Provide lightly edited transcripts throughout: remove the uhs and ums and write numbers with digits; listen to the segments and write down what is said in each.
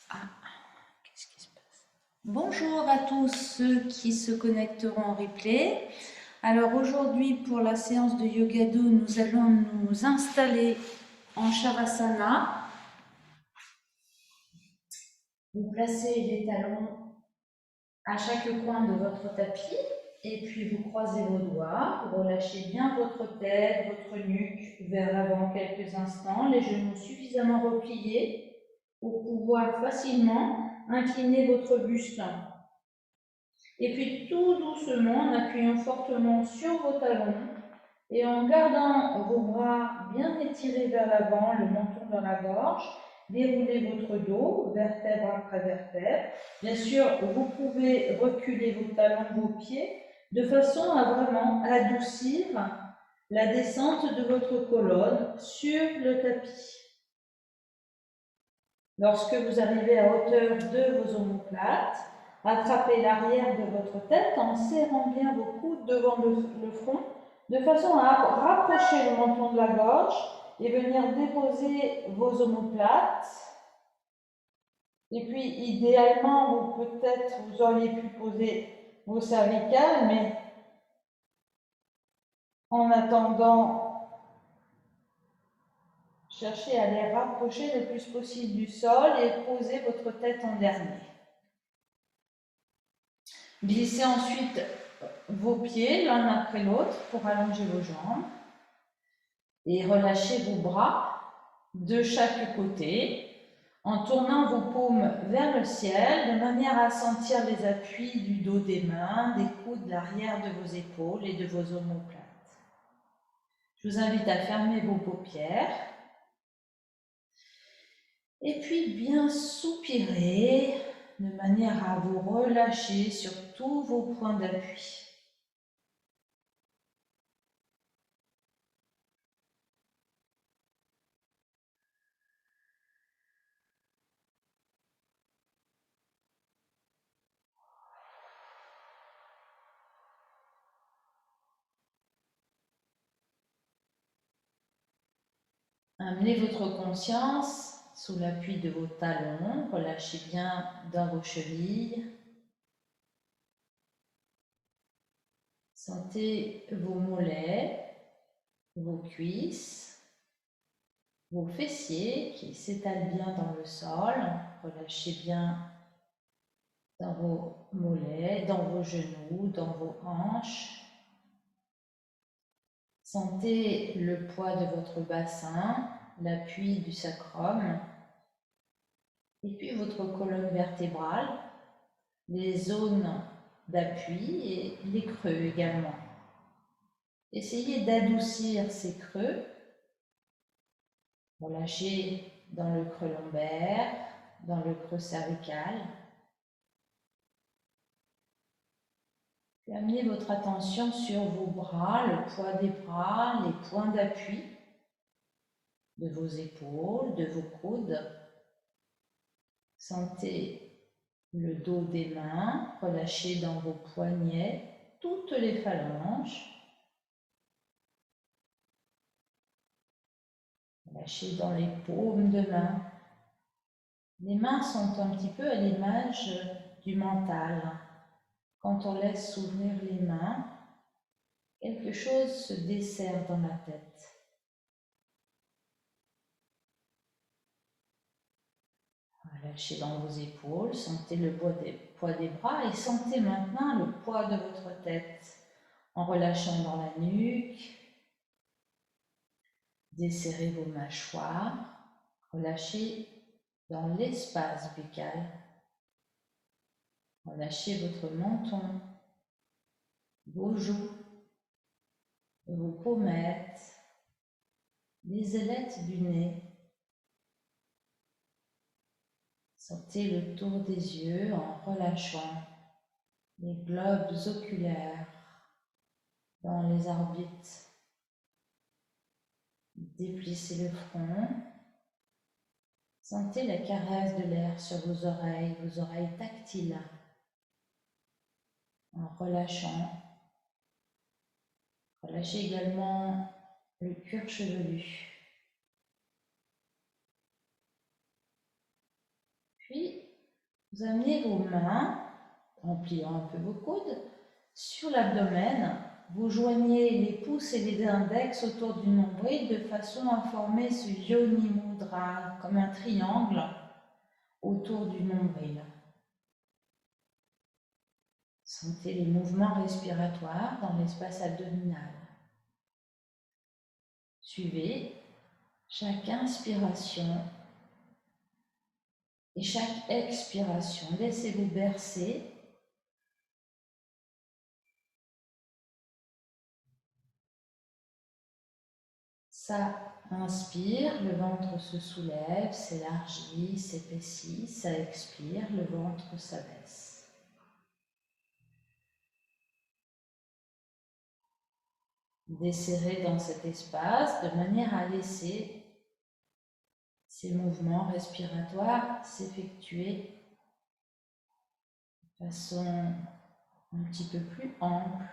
Ah, qu'est-ce qui se passe? Bonjour à tous ceux qui se connecteront en replay. Alors aujourd'hui pour la séance de Yoga Do, nous allons nous installer en Shavasana. Vous placez les talons à chaque coin de votre tapis et puis vous croisez vos doigts. Vous relâchez bien votre tête, votre nuque vers l'avant quelques instants, les genoux suffisamment repliés pour pouvoir facilement incliner votre buste. Et puis tout doucement, en appuyant fortement sur vos talons et en gardant vos bras bien étirés vers l'avant, le menton dans la gorge, déroulez votre dos, vertèbre après vertèbre. Bien sûr, vous pouvez reculer vos talons, vos pieds, de façon à vraiment adoucir la descente de votre colonne sur le tapis. Lorsque vous arrivez à hauteur de vos omoplates, attrapez l'arrière de votre tête en serrant bien vos coudes devant le front, de façon à rapprocher le menton de la gorge et venir déposer vos omoplates. Et puis, idéalement, vous auriez pu poser vos cervicales, mais en attendant, cherchez à les rapprocher le plus possible du sol et posez votre tête en dernier. Glissez ensuite vos pieds l'un après l'autre pour allonger vos jambes et relâchez vos bras de chaque côté en tournant vos paumes vers le ciel de manière à sentir les appuis du dos des mains, des coudes, l'arrière de vos épaules et de vos omoplates. Je vous invite à fermer vos paupières et puis bien soupirer de manière à vous relâcher sur tous vos points d'appui. Amenez votre conscience sous l'appui de vos talons, relâchez bien dans vos chevilles. Sentez vos mollets, vos cuisses, vos fessiers qui s'étalent bien dans le sol. Relâchez bien dans vos mollets, dans vos genoux, dans vos hanches. Sentez le poids de votre bassin, l'appui du sacrum, et puis votre colonne vertébrale, les zones d'appui et les creux également. Essayez d'adoucir ces creux. Relâchez dans le creux lombaire, dans le creux cervical. Puis amenez votre attention sur vos bras, le poids des bras, les points d'appui de vos épaules, de vos coudes. Sentez le dos des mains, relâchez dans vos poignets, toutes les phalanges. Relâchez dans les paumes de main. Les mains sont un petit peu à l'image du mental. Quand on laisse s'ouvrir les mains, quelque chose se desserre dans la tête. Relâchez dans vos épaules, sentez le poids des bras et sentez maintenant le poids de votre tête en relâchant dans la nuque. Desserrez vos mâchoires, relâchez dans l'espace buccal. Relâchez votre menton, vos joues, vos pommettes, les ailettes du nez. Sentez le tour des yeux en relâchant les globes oculaires dans les orbites. Déplissez le front. Sentez la caresse de l'air sur vos oreilles tactiles. En relâchant. Relâchez également le cuir chevelu. Puis, vous amenez vos mains, en pliant un peu vos coudes, sur l'abdomen. Vous joignez les pouces et les index autour du nombril de façon à former ce Yoni Mudra, comme un triangle autour du nombril. Sentez les mouvements respiratoires dans l'espace abdominal. Suivez chaque inspiration et chaque expiration. Laissez-vous bercer. Ça inspire, le ventre se soulève, s'élargit, s'épaissit. Ça expire, le ventre s'abaisse. Desserrez dans cet espace de manière à laisser ces mouvements respiratoires s'effectuer de façon un petit peu plus ample.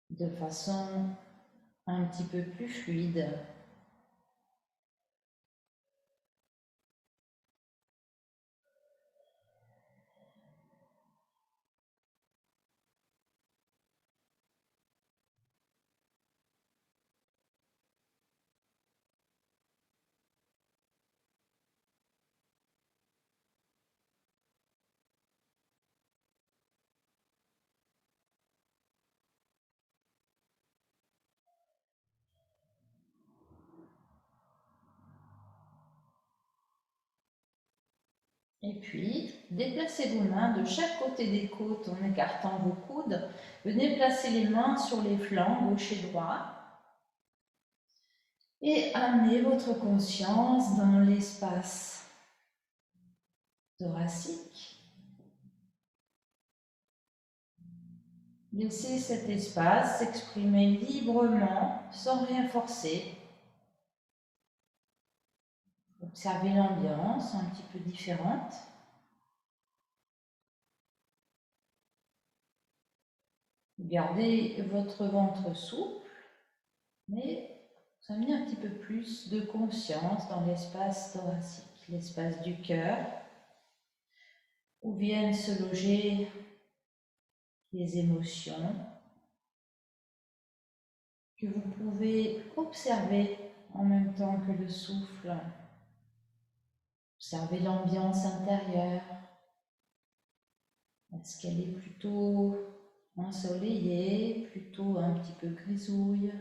De façon un petit peu plus fluide. Et puis, déplacez vos mains de chaque côté des côtes en écartant vos coudes. Venez placer les mains sur les flancs, gauche et droit. Et amenez votre conscience dans l'espace thoracique. Laissez cet espace s'exprimer librement, sans rien forcer. Observez l'ambiance un petit peu différente. Gardez votre ventre souple, mais vous amenez un petit peu plus de conscience dans l'espace thoracique, l'espace du cœur, où viennent se loger les émotions que vous pouvez observer en même temps que le souffle. Observez l'ambiance intérieure. Est-ce qu'elle est plutôt ensoleillée, plutôt un petit peu grisouille?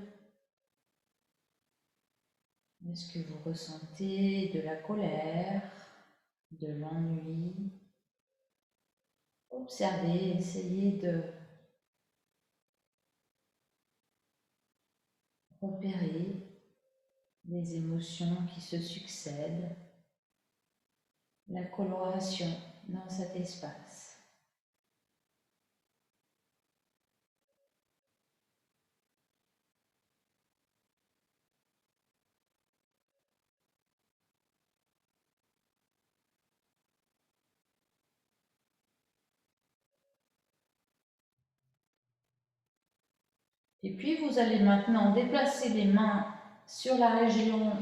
Est-ce que vous ressentez de la colère, de l'ennui? Observez, essayez de repérer les émotions qui se succèdent, la coloration dans cet espace. Et puis vous allez maintenant déplacer les mains sur la région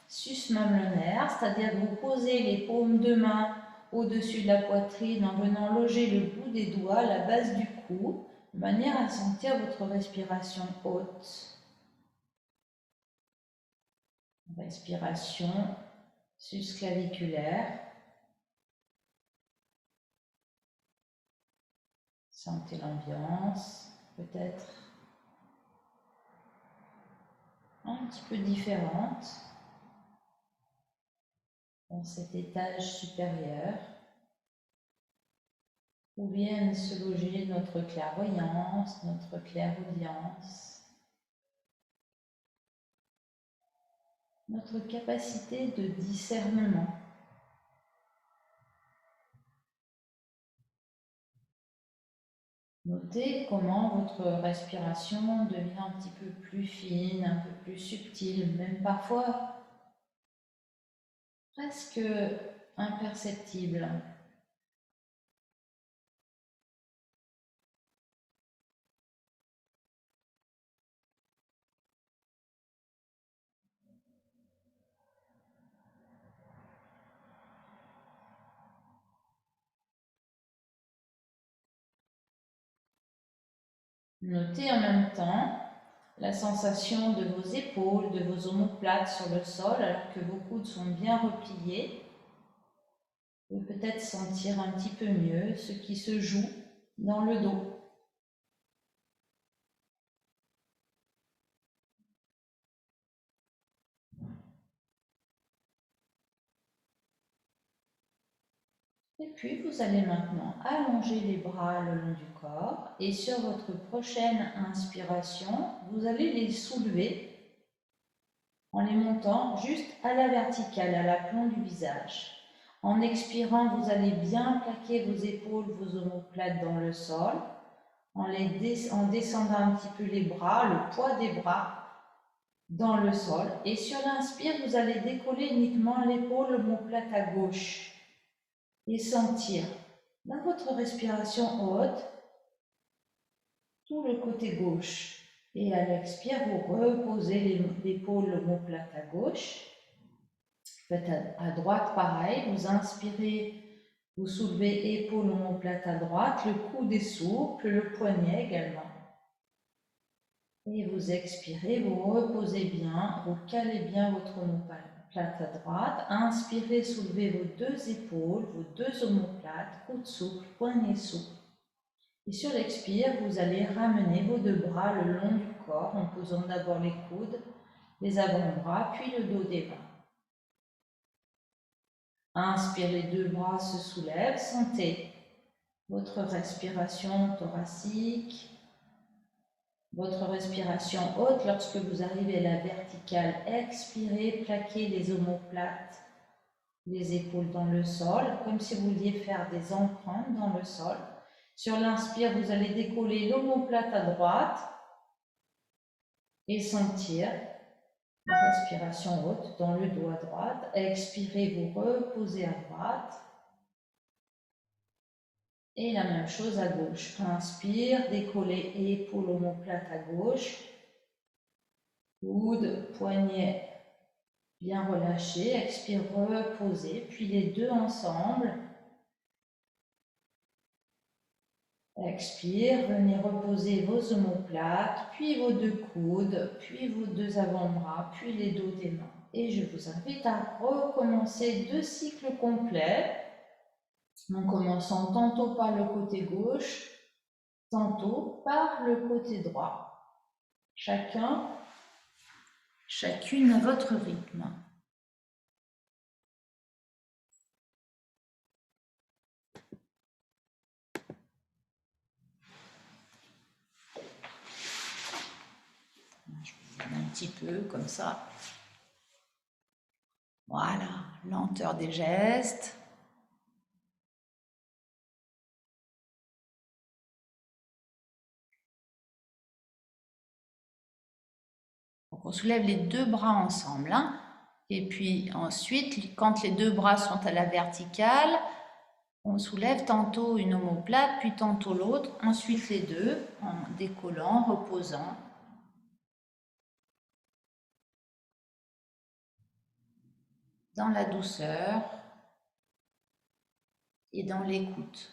susmamelaire, c'est-à-dire que vous posez les paumes de main au-dessus de la poitrine en venant loger le bout des doigts à la base du cou, de manière à sentir votre respiration haute. Respiration susclaviculaire. Sentez l'ambiance, peut-être un petit peu différente dans cet étage supérieur où viennent se loger notre clairvoyance, notre clairaudience, notre capacité de discernement. Notez comment votre respiration devient un petit peu plus fine, un peu plus subtile, même parfois presque imperceptible. Notez en même temps la sensation de vos épaules, de vos omoplates sur le sol alors que vos coudes sont bien repliés. Vous pouvez peut-être sentir un petit peu mieux ce qui se joue dans le dos. Et puis, vous allez maintenant allonger les bras le long du corps et sur votre prochaine inspiration, vous allez les soulever en les montant juste à la verticale, à l'aplomb du visage. En expirant, vous allez bien plaquer vos épaules, vos omoplates dans le sol, en descendant un petit peu les bras, le poids des bras dans le sol. Et sur l'inspire, vous allez décoller uniquement l'épaule, l'omoplate à gauche et sentir dans votre respiration haute tout le côté gauche. Et à l'expire, vous reposez l'épaule, l'omoplate à gauche. Faites à droite pareil, vous inspirez, vous soulevez épaule, omoplate à droite, le coude est souple, le poignet également. Et vous expirez, vous reposez bien, vous calez bien votre omoplate à droite. Inspirez, soulevez vos deux épaules, vos deux omoplates, coude souple, poignet souple. Et sur l'expire, vous allez ramener vos deux bras le long du corps en posant d'abord les coudes, les avant-bras, puis le dos des mains. Inspire, les deux bras se soulèvent, sentez votre respiration thoracique, votre respiration haute lorsque vous arrivez à la verticale. Expirez, plaquez les omoplates, les épaules dans le sol, comme si vous vouliez faire des empreintes dans le sol. Sur l'inspire, vous allez décoller l'omoplate à droite et sentir la respiration haute dans le dos à droite. Expirez, vous reposez à droite. Et la même chose à gauche. Inspire, décollez épaule, omoplate à gauche. Coude, poignet bien relâché. Expire, reposez. Puis les deux ensemble. Expire, venez reposer vos omoplates, puis vos deux coudes, puis vos deux avant-bras, puis les dos des mains. Et je vous invite à recommencer 2 cycles complets, en commençant tantôt par le côté gauche, tantôt par le côté droit. Chacune à votre rythme. Je vous donne un petit peu comme ça. Voilà, lenteur des gestes. Donc on soulève les deux bras ensemble. Hein. Et puis ensuite, quand les deux bras sont à la verticale, on soulève tantôt une omoplate, puis tantôt l'autre, ensuite les deux, en décollant, reposant. Dans la douceur et dans l'écoute.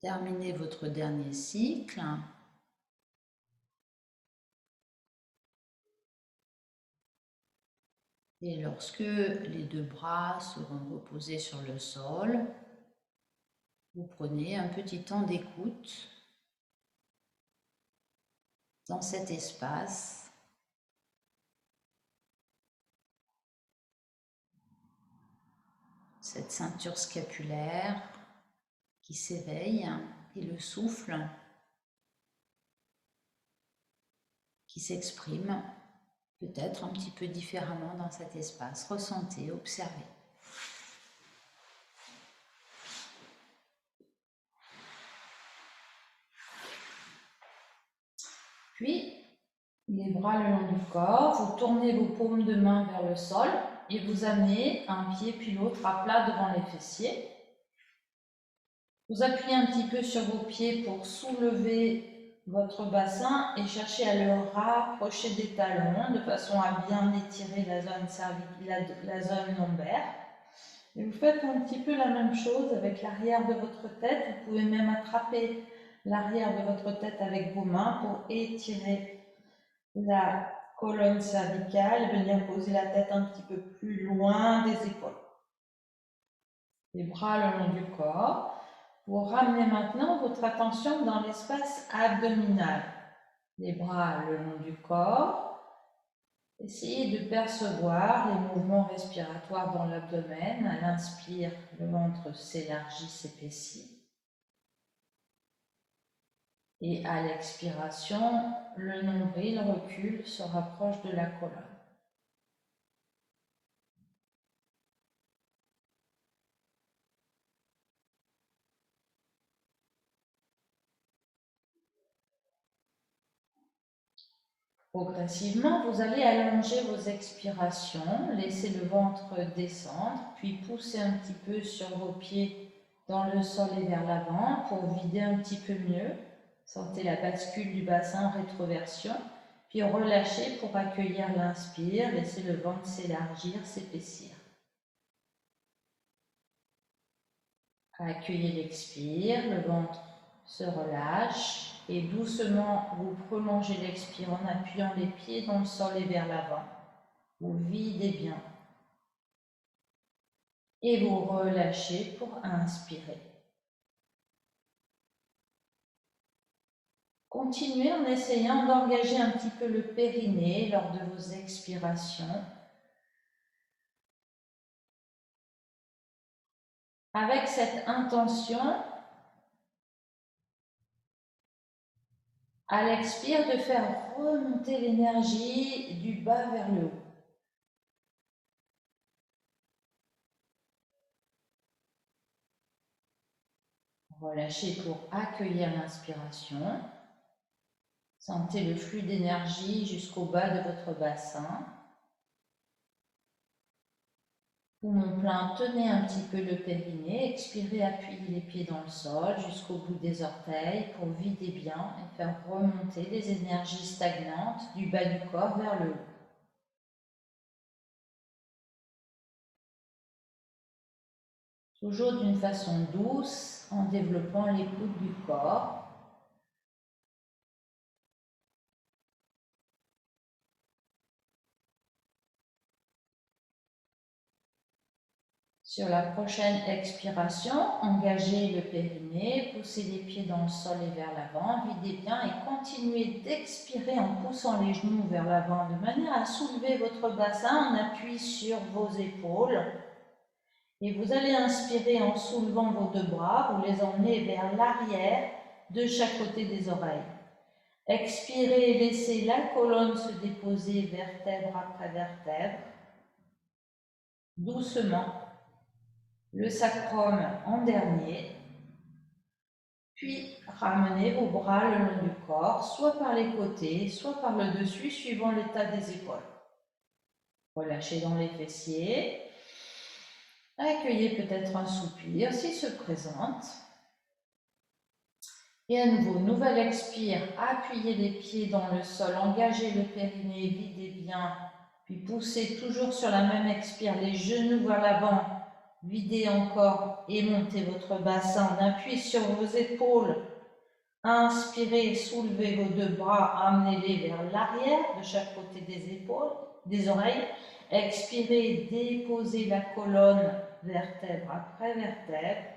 Terminez votre dernier cycle. Et lorsque les deux bras seront reposés sur le sol, vous prenez un petit temps d'écoute dans cet espace. Cette ceinture scapulaire qui s'éveille et le souffle qui s'exprime peut-être un petit peu différemment dans cet espace. Ressentez, observez. Puis, les bras le long du corps, vous tournez vos paumes de main vers le sol et vous amenez un pied puis l'autre à plat devant les fessiers. Vous appuyez un petit peu sur vos pieds pour soulever votre bassin et cherchez à le rapprocher des talons de façon à bien étirer la zone lombaire. Et vous faites un petit peu la même chose avec l'arrière de votre tête. Vous pouvez même attraper l'arrière de votre tête avec vos mains pour étirer la colonne cervicale et venir poser la tête un petit peu plus loin des épaules. Les bras le long du corps. Vous ramenez maintenant votre attention dans l'espace abdominal. Les bras le long du corps. Essayez de percevoir les mouvements respiratoires dans l'abdomen. À l'inspire, le ventre s'élargit, s'épaissit. Et à l'expiration, le nombril recule, se rapproche de la colonne. Progressivement, vous allez allonger vos expirations, laisser le ventre descendre, puis pousser un petit peu sur vos pieds dans le sol et vers l'avant pour vider un petit peu mieux. Sentez la bascule du bassin en rétroversion, puis relâchez pour accueillir l'inspire, laissez le ventre s'élargir, s'épaissir. Accueillez l'expire, le ventre se relâche et doucement vous prolongez l'expire en appuyant les pieds dans le sol et vers l'avant. Vous videz bien et vous relâchez pour inspirer. Continuez en essayant d'engager un petit peu le périnée lors de vos expirations. Avec cette intention, à l'expire, de faire remonter l'énergie du bas vers le haut. Relâchez pour accueillir l'inspiration. Sentez le flux d'énergie jusqu'au bas de votre bassin. Poumon plein, tenez un petit peu le périnée. Expirez, appuyez les pieds dans le sol jusqu'au bout des orteils pour vider bien et faire remonter les énergies stagnantes du bas du corps vers le haut. Toujours d'une façon douce en développant l'écoute du corps. Sur la prochaine expiration, engagez le périnée, poussez les pieds dans le sol et vers l'avant, videz bien et continuez d'expirer en poussant les genoux vers l'avant de manière à soulever votre bassin en appui sur vos épaules. Et vous allez inspirer en soulevant vos deux bras, vous les emmenez vers l'arrière de chaque côté des oreilles. Expirez, laissez la colonne se déposer vertèbre après vertèbre, doucement. Le sacrum en dernier, puis ramenez vos bras le long du corps, soit par les côtés, soit par le dessus, suivant l'état des épaules. Relâchez dans les fessiers. Accueillez peut-être un soupir s'il se présente. Et à nouveau, nouvelle expire, appuyez les pieds dans le sol, engagez le périnée, videz bien, puis poussez toujours sur la même expire, les genoux vers l'avant. Videz encore et montez votre bassin, appuyez sur vos épaules. Inspirez, soulevez vos deux bras, amenez-les vers l'arrière de chaque côté des épaules, des oreilles. Expirez, déposez la colonne vertèbre après vertèbre,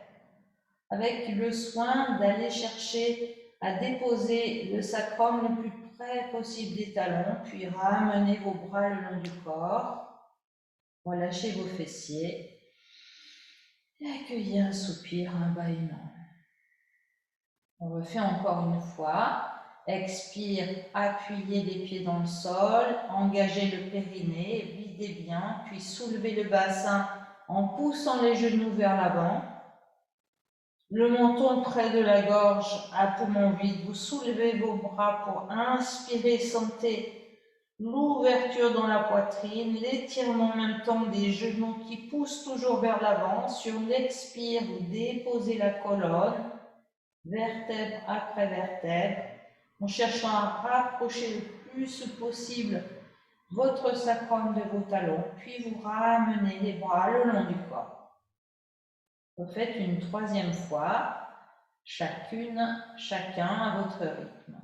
avec le soin d'aller chercher à déposer le sacrum le plus près possible des talons, puis ramenez vos bras le long du corps, relâchez vos fessiers. Et accueillez un soupir, un bâillement. On refait encore une fois. Expire, appuyez les pieds dans le sol, engagez le périnée, videz bien, puis soulevez le bassin en poussant les genoux vers l'avant. Le menton près de la gorge, à poumon vide, vous soulevez vos bras pour inspirer, sentez l'ouverture dans la poitrine, l'étirement en même temps des genoux qui poussent toujours vers l'avant. Sur l'expire, vous déposez la colonne, vertèbre après vertèbre, en cherchant à rapprocher le plus possible votre sacrum de vos talons, puis vous ramenez les bras le long du corps. Refaites une troisième fois, chacun à votre rythme.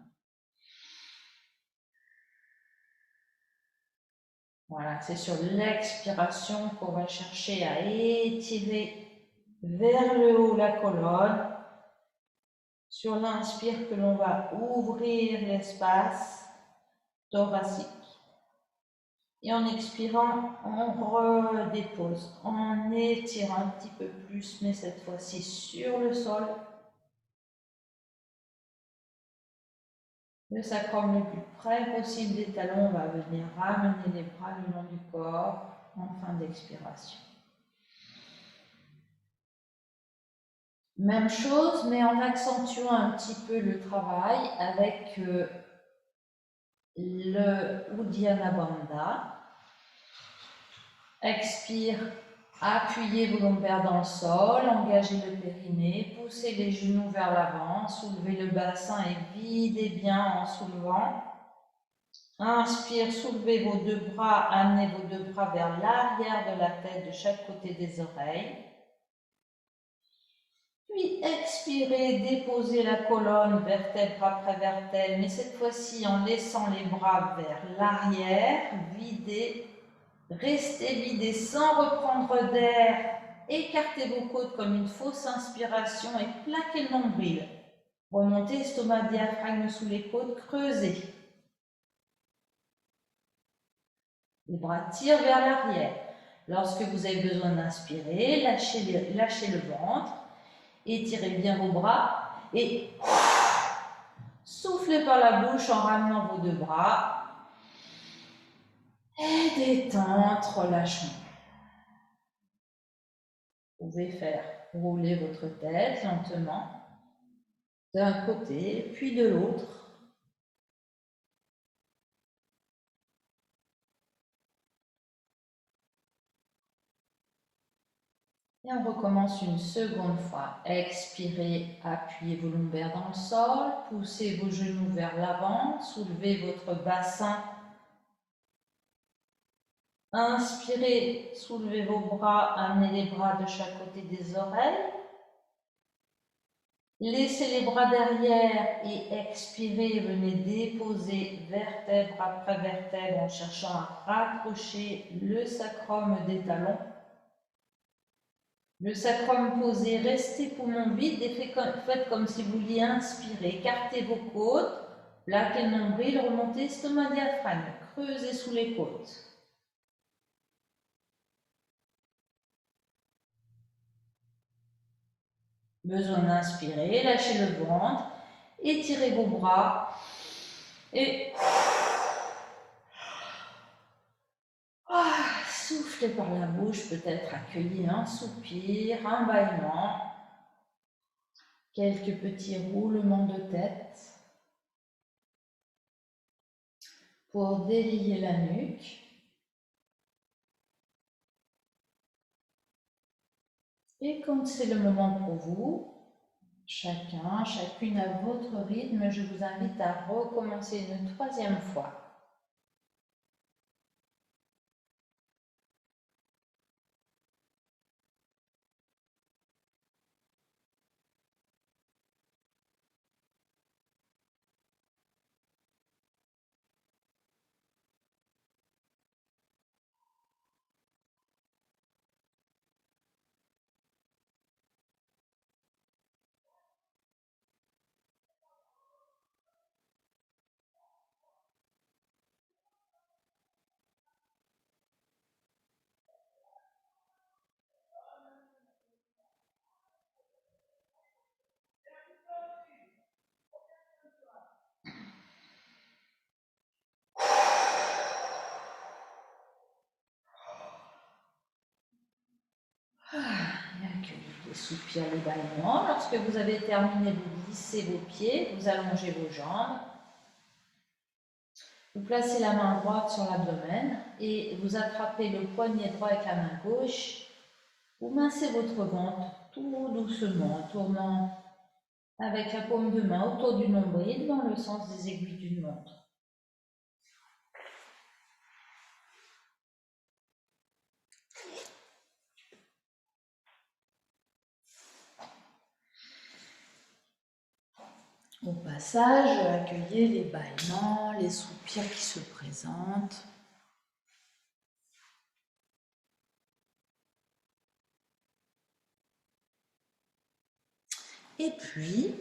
Voilà, c'est sur l'expiration qu'on va chercher à étirer vers le haut la colonne. Sur l'inspire que l'on va ouvrir l'espace thoracique. Et en expirant, on redépose, en étirant un petit peu plus, mais cette fois-ci sur le sol. Le sacrum le plus près possible des talons, on va venir ramener les bras le long du corps en fin d'expiration. Même chose, mais en accentuant un petit peu le travail avec le Uddiyana Bandha. Expire, appuyez vos lombaires dans le sol, engagez le périnée, poussez les genoux vers l'avant, soulevez le bassin et videz bien en soulevant. Inspire, soulevez vos deux bras, amenez vos deux bras vers l'arrière de la tête de chaque côté des oreilles. Puis expirez, déposez la colonne vertèbre après vertèbre, mais cette fois-ci en laissant les bras vers l'arrière, videz, restez vidés sans reprendre d'air, écartez vos côtes comme une fausse inspiration et plaquez le nombril. Remontez estomac, diaphragme sous les côtes, creusez. Les bras tirent vers l'arrière. Lorsque vous avez besoin d'inspirer, lâchez le ventre, étirez bien vos bras et soufflez par la bouche en ramenant vos deux bras. Et détente, relâchement. Vous pouvez faire rouler votre tête lentement d'un côté puis de l'autre. Et on recommence une seconde fois. Expirez, appuyez vos lombaires dans le sol, poussez vos genoux vers l'avant, soulevez votre bassin. Inspirez, soulevez vos bras, amenez les bras de chaque côté des oreilles. Laissez les bras derrière et expirez, venez déposer vertèbre après vertèbre en cherchant à raccrocher le sacrum des talons. Le sacrum posé, restez poumon vide et faites comme si vous vouliez inspirer. Écartez vos côtes, plaquez le nombril, remontez estomac diaphragme, creusez sous les côtes. Besoin d'inspirer, lâchez le ventre, étirez vos bras et soufflez par la bouche, peut-être accueillez un soupir, un bâillement, quelques petits roulements de tête pour délier la nuque. Et quand c'est le moment pour vous, chacune à votre rythme, je vous invite à recommencer une troisième fois. Accueillez les soupirs, les bâillements. Lorsque vous avez terminé, vous glissez vos pieds, vous allongez vos jambes. Vous placez la main droite sur l'abdomen et vous attrapez le poignet droit avec la main gauche. Vous massez votre ventre tout doucement en tournant avec la paume de main autour du nombril dans le sens des aiguilles d'une montre. Au passage, accueillez les bâillements, les soupirs qui se présentent. Et puis,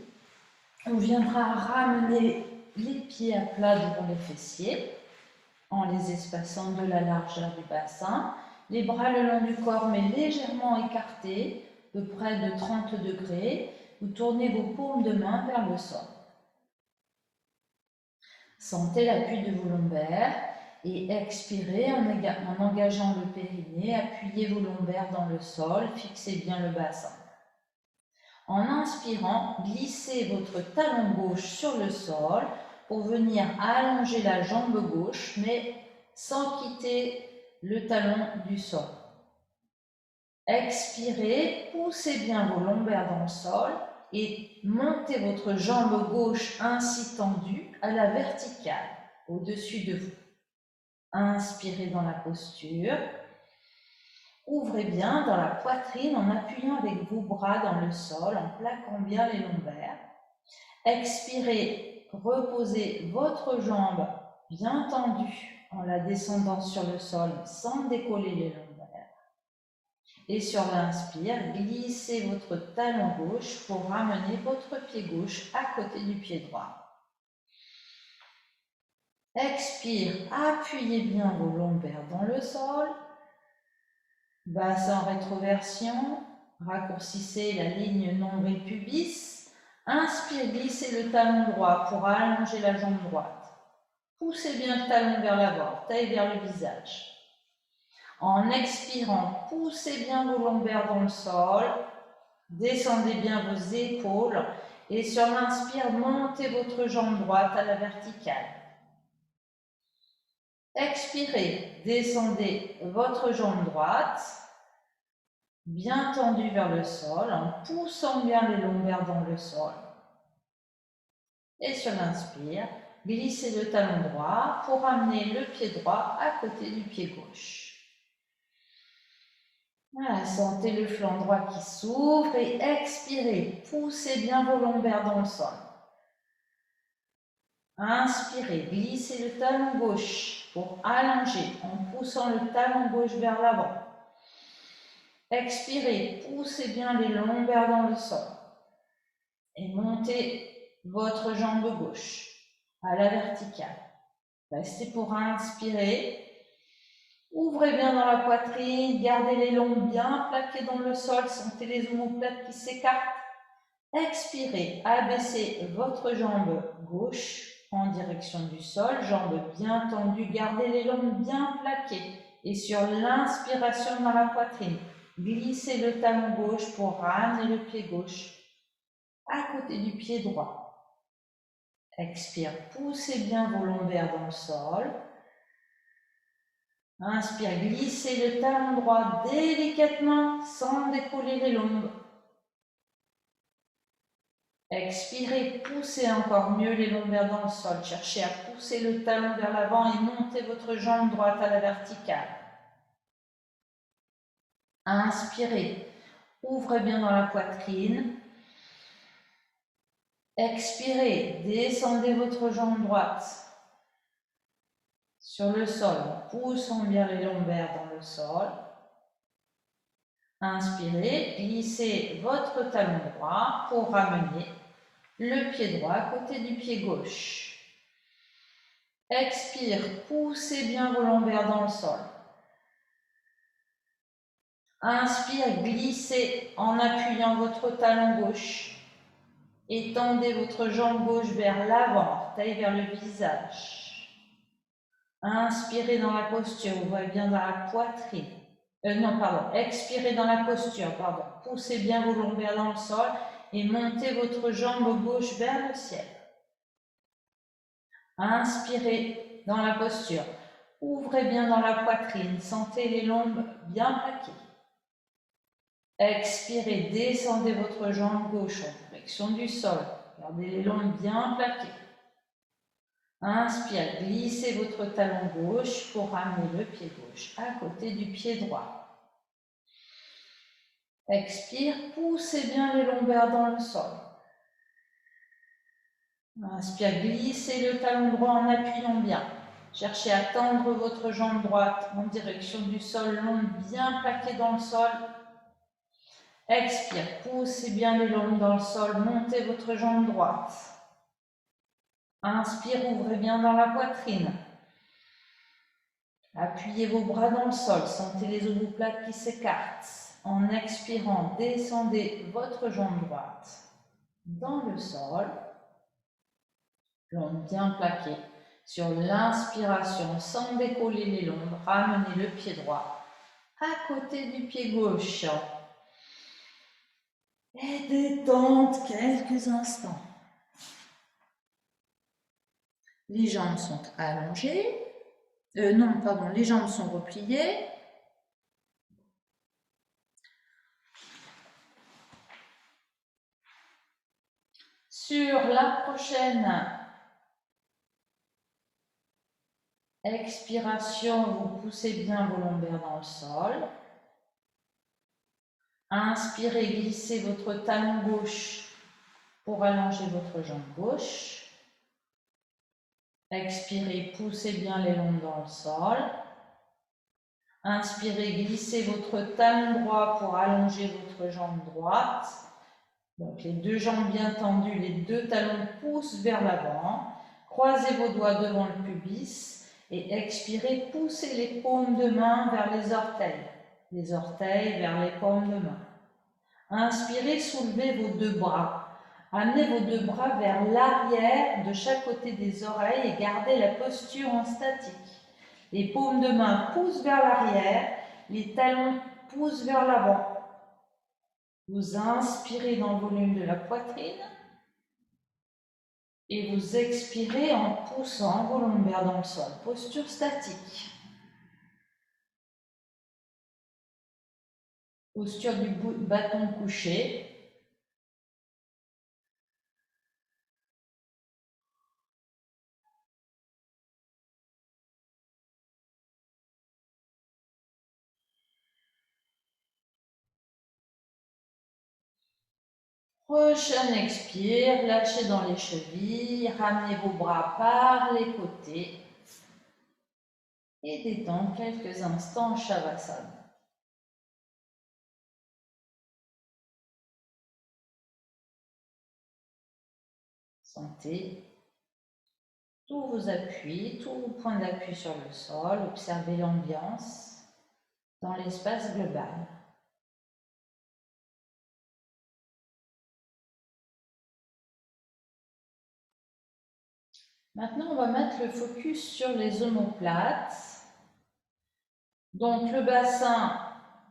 on viendra ramener les pieds à plat devant les fessiers en les espaçant de la largeur du bassin. Les bras le long du corps mais légèrement écartés, de près de 30 degrés. Vous tournez vos paumes de main vers le sol. Sentez l'appui de vos lombaires et expirez en engageant le périnée. Appuyez vos lombaires dans le sol, fixez bien le bassin. En inspirant, glissez votre talon gauche sur le sol pour venir allonger la jambe gauche, mais sans quitter le talon du sol. Expirez, poussez bien vos lombaires dans le sol et montez votre jambe gauche ainsi tendue à la verticale, au-dessus de vous. Inspirez dans la posture. Ouvrez bien dans la poitrine en appuyant avec vos bras dans le sol, en plaquant bien les lombaires. Expirez, reposez votre jambe bien tendue en la descendant sur le sol sans décoller les lombaires. Et sur l'inspire, glissez votre talon gauche pour ramener votre pied gauche à côté du pied droit. Expire, appuyez bien vos lombaires dans le sol. Bassin en rétroversion, raccourcissez la ligne nombril pubis. Inspire, glissez le talon droit pour allonger la jambe droite. Poussez bien le talon vers l'avant, taille vers le visage. En expirant, poussez bien vos lombaires dans le sol. Descendez bien vos épaules. Et sur l'inspire, montez votre jambe droite à la verticale. Expirez, descendez votre jambe droite, bien tendue vers le sol, en poussant bien les lombaires dans le sol. Et sur l'inspire, glissez le talon droit pour amener le pied droit à côté du pied gauche. Voilà, sentez le flanc droit qui s'ouvre et expirez, poussez bien vos lombaires dans le sol. Inspirez, glissez le talon gauche pour allonger en poussant le talon gauche vers l'avant. Expirez, poussez bien les lombaires dans le sol et montez votre jambe gauche à la verticale. Restez pour inspirer. Ouvrez bien dans la poitrine, gardez les lombes bien plaquées dans le sol, sentez les omoplates qui s'écartent. Expirez, abaissez votre jambe gauche en direction du sol, jambe bien tendue, gardez les lombes bien plaquées. Et sur l'inspiration dans la poitrine, glissez le talon gauche pour ramener le pied gauche à côté du pied droit. Expire, poussez bien vos lombaires dans le sol. Inspire, glissez le talon droit délicatement sans décoller les lombes. Expirez, poussez encore mieux les lombaires dans le sol. Cherchez à pousser le talon vers l'avant et montez votre jambe droite à la verticale. Inspirez, ouvrez bien dans la poitrine. Expirez, descendez votre jambe droite sur le sol en poussant bien les lombaires dans le sol. Inspirez, glissez votre talon droit pour ramener le pied droit à côté du pied gauche. Expire, poussez bien vos lombaires dans le sol. Inspire, glissez en appuyant votre talon gauche. Étendez votre jambe gauche vers l'avant, taille vers le visage. Inspirez dans la posture, ouvrez bien dans la poitrine. Non, pardon, expirez dans la posture, pardon. Poussez bien vos lombaires dans le sol et montez votre jambe gauche vers le ciel. Inspirez dans la posture. Ouvrez bien dans la poitrine, sentez les lombes bien plaquées. Expirez, descendez votre jambe gauche en direction du sol. Gardez les lombes bien plaquées. Inspire, glissez votre talon gauche pour ramener le pied gauche à côté du pied droit. Expire, poussez bien les lombaires dans le sol. Inspire, glissez le talon droit en appuyant bien. Cherchez à tendre votre jambe droite en direction du sol, longue bien plaquée dans le sol. Expire, poussez bien les lombes dans le sol, montez votre jambe droite. Inspire, ouvrez bien dans la poitrine. Appuyez vos bras dans le sol, sentez les omoplates qui s'écartent. En expirant, descendez votre jambe droite dans le sol, longue bien plaquée. Sur l'inspiration, sans décoller les lombes, ramenez le pied droit à côté du pied gauche. Et détente quelques instants. Les jambes sont allongées. Les jambes sont repliées. Sur la prochaine expiration, vous poussez bien vos lombaires dans le sol. Inspirez, glissez votre talon gauche pour allonger votre jambe gauche. Expirez, poussez bien les lombes dans le sol. Inspirez, glissez votre talon droit pour allonger votre jambe droite. Donc les deux jambes bien tendues, les deux talons poussent vers l'avant. Croisez vos doigts devant le pubis et expirez, poussez les paumes de main vers les orteils vers les paumes de main. Inspirez, soulevez vos deux bras. Amenez vos deux bras vers l'arrière de chaque côté des oreilles et gardez la posture en statique. Les paumes de main poussent vers l'arrière, les talons poussent vers l'avant. Vous inspirez dans le volume de la poitrine et vous expirez en poussant vos lombaires dans le sol. Posture statique. Posture du bâton couché. Prochaine expire, lâchez dans les chevilles, ramenez vos bras par les côtés et détendez quelques instants en Shavasana. Sentez tous vos appuis, tous vos points d'appui sur le sol, observez l'ambiance dans l'espace global. Maintenant, on va mettre le focus sur les omoplates. Donc, le bassin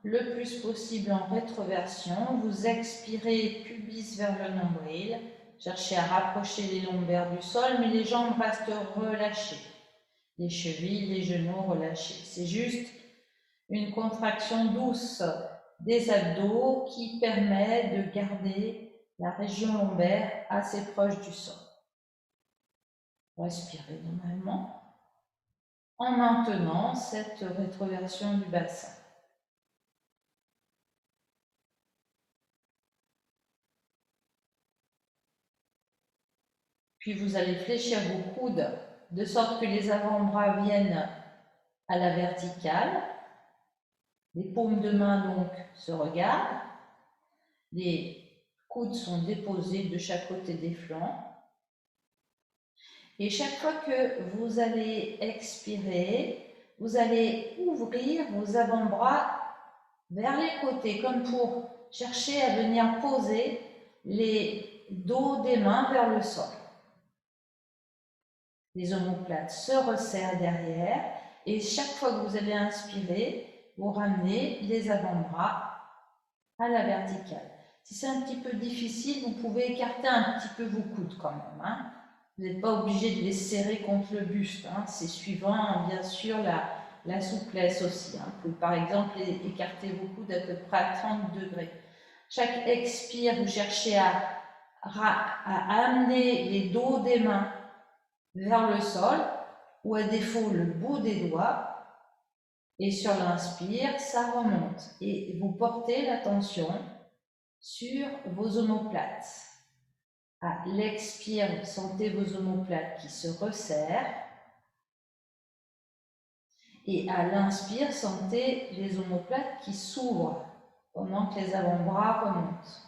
le plus possible en rétroversion. Vous expirez, pubis vers le nombril. Cherchez à rapprocher les lombaires du sol, mais les jambes restent relâchées. Les chevilles, les genoux relâchés. C'est juste une contraction douce des abdos qui permet de garder la région lombaire assez proche du sol. Respirez normalement en maintenant cette rétroversion du bassin. Puis vous allez fléchir vos coudes de sorte que les avant-bras viennent à la verticale. Les paumes de main donc se regardent. Les coudes sont déposés de chaque côté des flancs. Et chaque fois que vous allez expirer, vous allez ouvrir vos avant-bras vers les côtés, comme pour chercher à venir poser les dos des mains vers le sol. Les omoplates se resserrent derrière et chaque fois que vous allez inspirer, vous ramenez les avant-bras à la verticale. Si c'est un petit peu difficile, vous pouvez écarter un petit peu vos coudes quand même. Hein. Vous n'êtes pas obligé de les serrer contre le buste. Hein. C'est suivant, bien sûr, la souplesse aussi. Hein. Vous pouvez par exemple écarter vos coudes à peu près à 30 degrés. Chaque expire, vous cherchez à amener les dos des mains vers le sol ou à défaut le bout des doigts. Et sur l'inspire, ça remonte. Et vous portez l'attention sur vos omoplates. À l'expire, sentez vos omoplates qui se resserrent. Et à l'inspire, sentez les omoplates qui s'ouvrent pendant que les avant-bras remontent.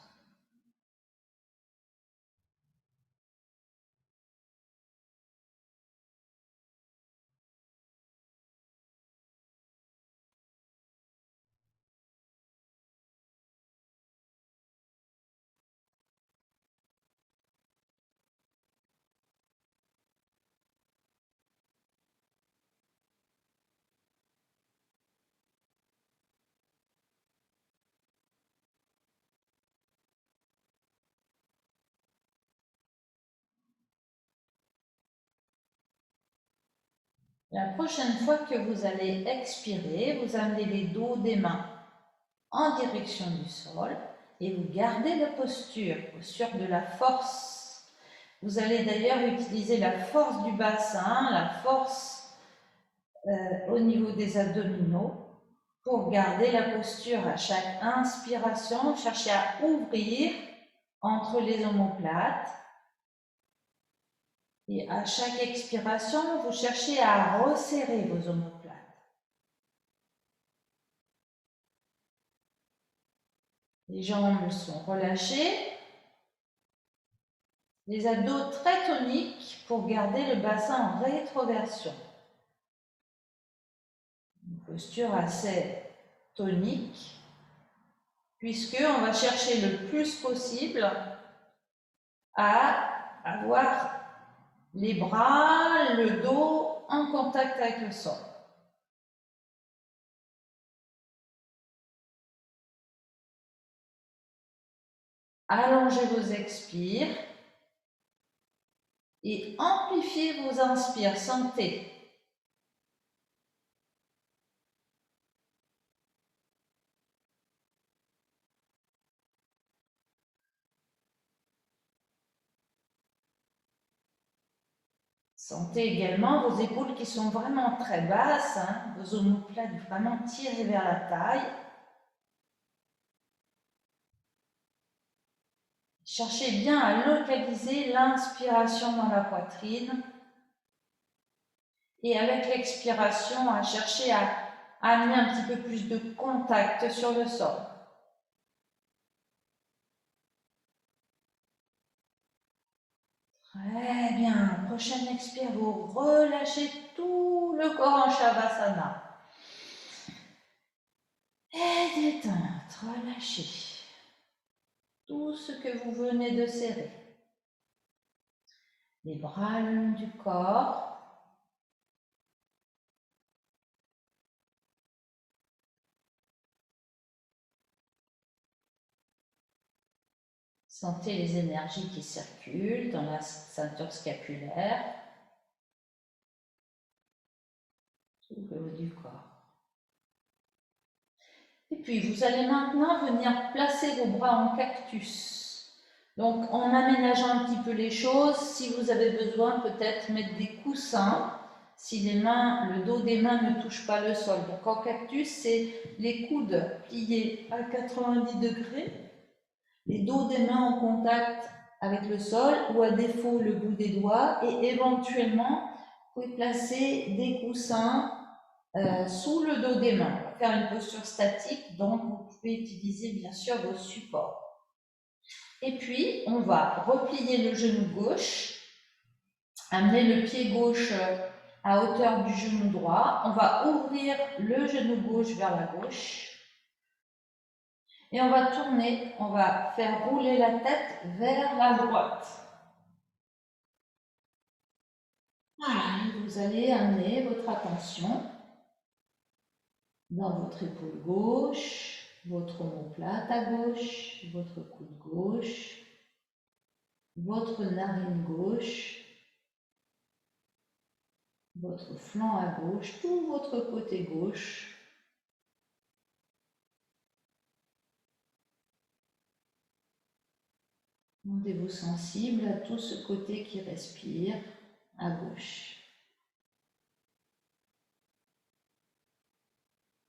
La prochaine fois que vous allez expirer, vous amenez les dos des mains en direction du sol et vous gardez la posture de la force. Vous allez d'ailleurs utiliser la force du bassin, la force au niveau des abdominaux pour garder la posture à chaque inspiration. Cherchez à ouvrir entre les omoplates. Et à chaque expiration, vous cherchez à resserrer vos omoplates. Les jambes sont relâchées. Les abdos très toniques pour garder le bassin en rétroversion. Une posture assez tonique, puisqu'on va chercher le plus possible à avoir les bras, le dos en contact avec le sol. Allongez vos expires et amplifiez vos inspires. Sentez. Sentez également vos épaules qui sont vraiment très basses, hein, vos omoplates vraiment tirées vers la taille. Cherchez bien à localiser l'inspiration dans la poitrine et avec l'expiration à chercher à amener un petit peu plus de contact sur le sol. Très bien. Prochaine expire, vous relâchez tout le corps en Shavasana. Et détente, relâchez tout ce que vous venez de serrer. Les bras le long du corps. Sentez les énergies qui circulent dans la ceinture scapulaire, tout le haut du corps. Et puis, vous allez maintenant venir placer vos bras en cactus. Donc, en aménageant un petit peu les choses, si vous avez besoin, peut-être mettre des coussins, si le dos des mains ne touche pas le sol. Donc, en cactus, c'est les coudes pliés à 90 degrés, les dos des mains en contact avec le sol, ou à défaut, le bout des doigts, et éventuellement, vous pouvez placer des coussins sous le dos des mains. On va faire une posture statique, donc vous pouvez utiliser bien sûr vos supports. Et puis, on va replier le genou gauche, amener le pied gauche à hauteur du genou droit. On va ouvrir le genou gauche vers la gauche. Et on va tourner, on va faire rouler la tête vers la droite. Voilà, et vous allez amener votre attention dans votre épaule gauche, votre omoplate à gauche, votre coude gauche, votre narine gauche, votre flanc à gauche, tout votre côté gauche. Rendez-vous sensible à tout ce côté qui respire à gauche.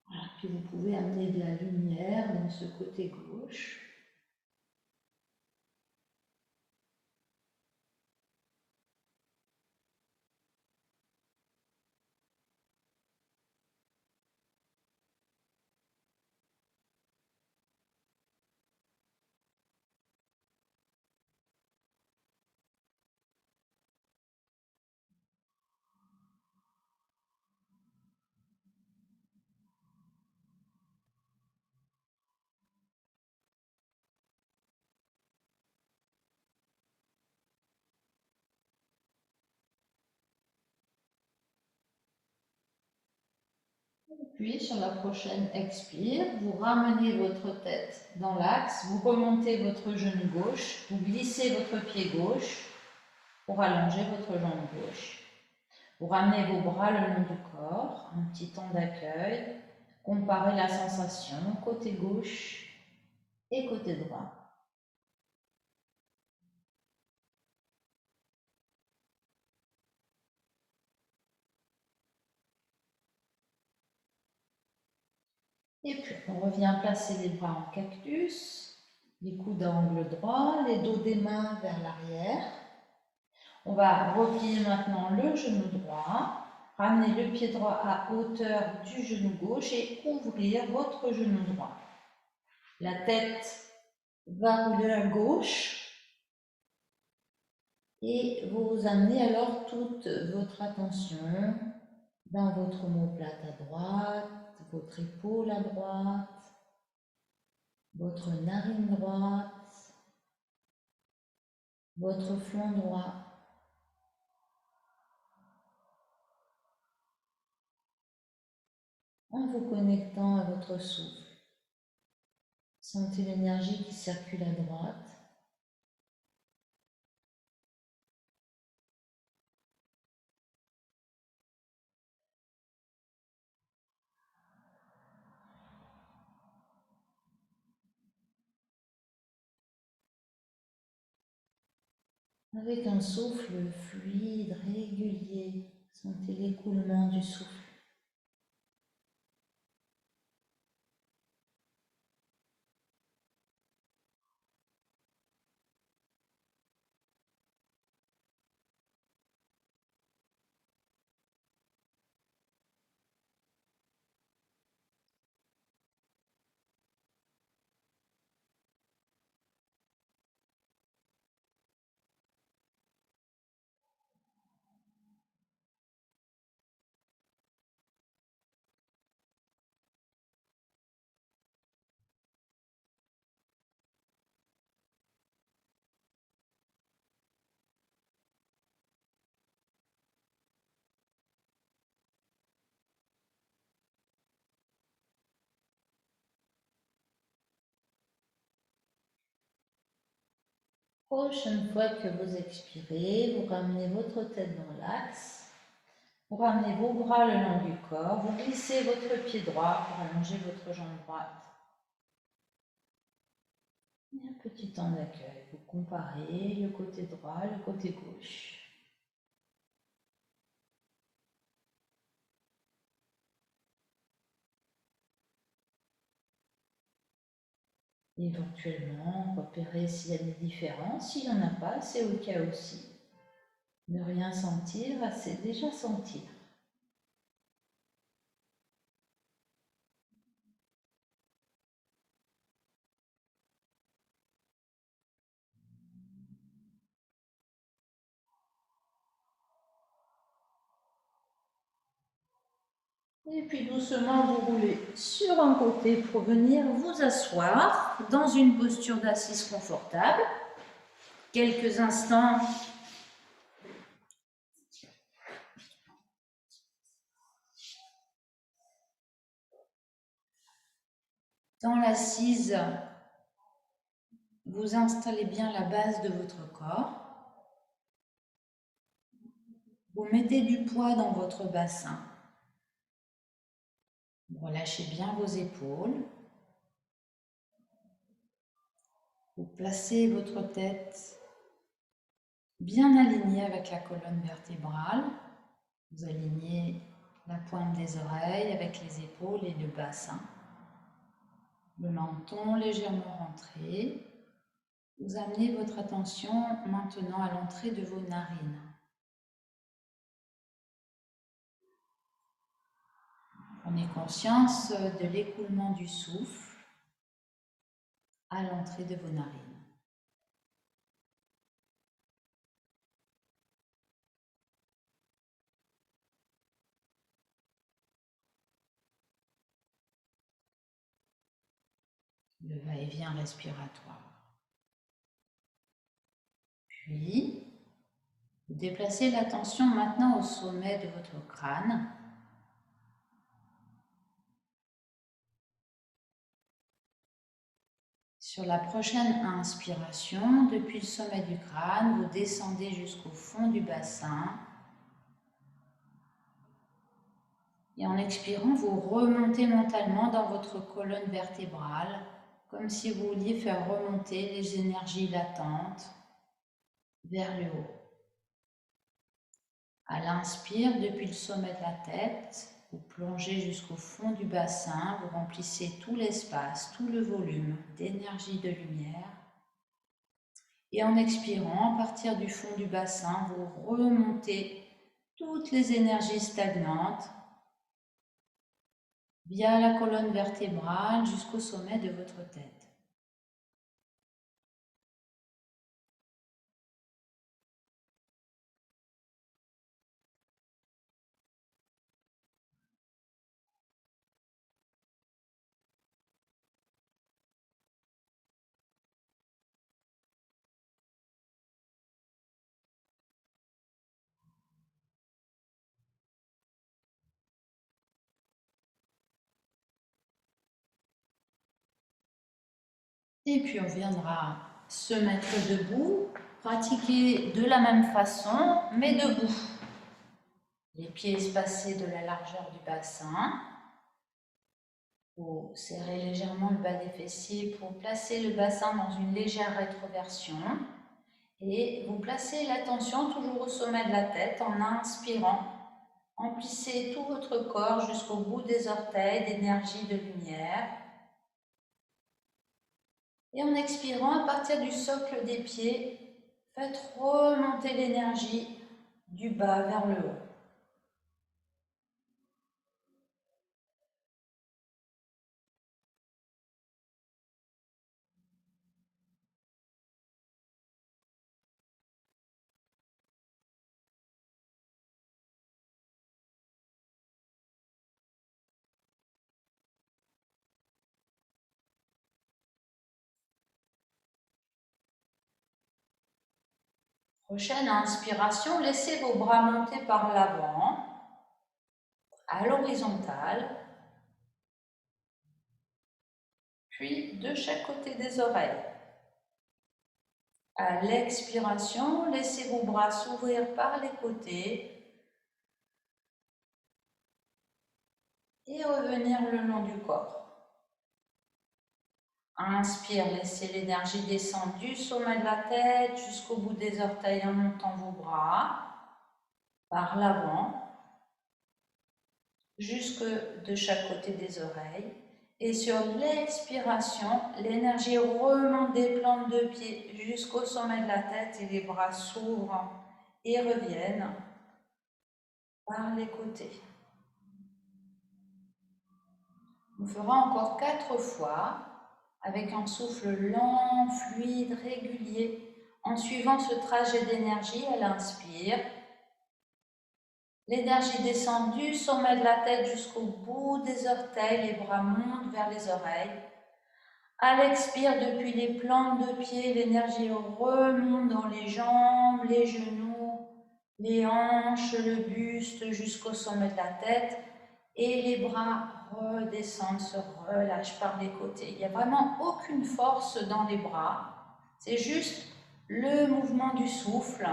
Voilà. Puis vous pouvez amener de la lumière dans ce côté gauche. Puis sur la prochaine expire, vous ramenez votre tête dans l'axe, vous remontez votre genou gauche, vous glissez votre pied gauche pour allonger votre jambe gauche. Vous ramenez vos bras le long du corps, un petit temps d'accueil, comparez la sensation côté gauche et côté droit. Et puis, on revient placer les bras en cactus, les coudes à angle droit, les dos des mains vers l'arrière. On va replier maintenant le genou droit, ramener le pied droit à hauteur du genou gauche et ouvrir votre genou droit. La tête va rouler à gauche et vous amenez alors toute votre attention dans votre omoplate à droite, votre épaule à droite, votre narine droite, votre flanc droit. En vous connectant à votre souffle. Sentez l'énergie qui circule à droite. Avec un souffle fluide, régulier, sentez l'écoulement du souffle. Prochaine fois que vous expirez, vous ramenez votre tête dans l'axe. Vous ramenez vos bras le long du corps. Vous glissez votre pied droit pour allonger votre jambe droite. Et un petit temps d'accueil. Vous comparez le côté droit, le côté gauche. Éventuellement, repérez s'il y a des différences. S'il n'y en a pas, c'est OK aussi. Ne rien sentir, c'est déjà sentir. Et puis doucement, vous roulez sur un côté pour venir vous asseoir dans une posture d'assise confortable. Quelques instants Dans l'assise, vous installez bien la base de votre corps. Vous mettez du poids dans votre bassin. Vous relâchez bien vos épaules. Vous placez votre tête bien alignée avec la colonne vertébrale. Vous alignez la pointe des oreilles avec les épaules et le bassin. Le menton légèrement rentré. Vous amenez votre attention maintenant à l'entrée de vos narines. Prenez conscience de l'écoulement du souffle à l'entrée de vos narines. Le va-et-vient respiratoire. Puis, vous déplacez l'attention maintenant au sommet de votre crâne. Sur la prochaine inspiration, depuis le sommet du crâne, vous descendez jusqu'au fond du bassin. Et en expirant, vous remontez mentalement dans votre colonne vertébrale, comme si vous vouliez faire remonter les énergies latentes vers le haut. À l'inspire, depuis le sommet de la tête, vous plongez jusqu'au fond du bassin, vous remplissez tout l'espace, tout le volume d'énergie de lumière. Et en expirant, à partir du fond du bassin, vous remontez toutes les énergies stagnantes via la colonne vertébrale jusqu'au sommet de votre tête. Et puis on viendra se mettre debout, pratiquer de la même façon, mais debout. Les pieds espacés de la largeur du bassin. Vous serrez légèrement le bas des fessiers pour placer le bassin dans une légère rétroversion. Et vous placez l'attention toujours au sommet de la tête en inspirant. Emplissez tout votre corps jusqu'au bout des orteils d'énergie de lumière. Et en expirant, à partir du socle des pieds, faites remonter l'énergie du bas vers le haut. Prochaine inspiration, laissez vos bras monter par l'avant, à l'horizontale, puis de chaque côté des oreilles. À l'expiration, laissez vos bras s'ouvrir par les côtés et revenir le long du corps. Inspire, laissez l'énergie descendre du sommet de la tête jusqu'au bout des orteils en montant vos bras par l'avant, jusque de chaque côté des oreilles. Et sur l'expiration, l'énergie remonte des plantes de pied jusqu'au sommet de la tête et les bras s'ouvrent et reviennent par les côtés. On fera encore 4 fois avec un souffle lent, fluide, régulier, en suivant ce trajet d'énergie à l'inspire. L'énergie descend du sommet de la tête jusqu'au bout des orteils, les bras montent vers les oreilles. À l'expire, depuis les plantes de pied, l'énergie remonte dans les jambes, les genoux, les hanches, le buste jusqu'au sommet de la tête. Et les bras redescendent, se relâchent par les côtés. Il n'y a vraiment aucune force dans les bras. C'est juste le mouvement du souffle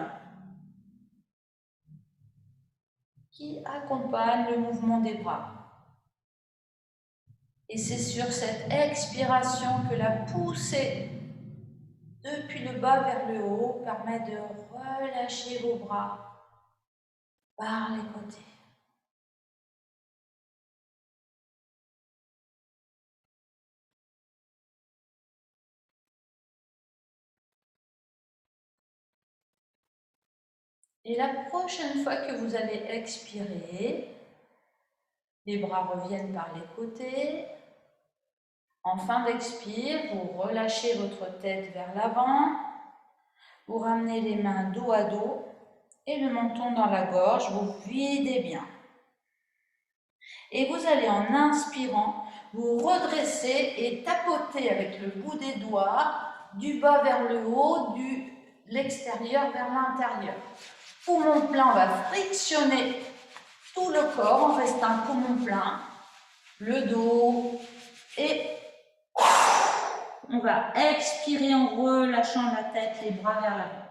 qui accompagne le mouvement des bras. Et c'est sur cette expiration que la poussée depuis le bas vers le haut permet de relâcher vos bras par les côtés. Et la prochaine fois que vous allez expirer, les bras reviennent par les côtés. En fin d'expire, vous relâchez votre tête vers l'avant. Vous ramenez les mains dos à dos et le menton dans la gorge. Vous videz bien. Et vous allez, en inspirant, vous redresser et tapoter avec le bout des doigts du bas vers le haut, de l'extérieur vers l'intérieur. Poumon plein, on va frictionner tout le corps, on reste un poumon plein, le dos, et on va expirer en relâchant la tête, les bras vers l'avant.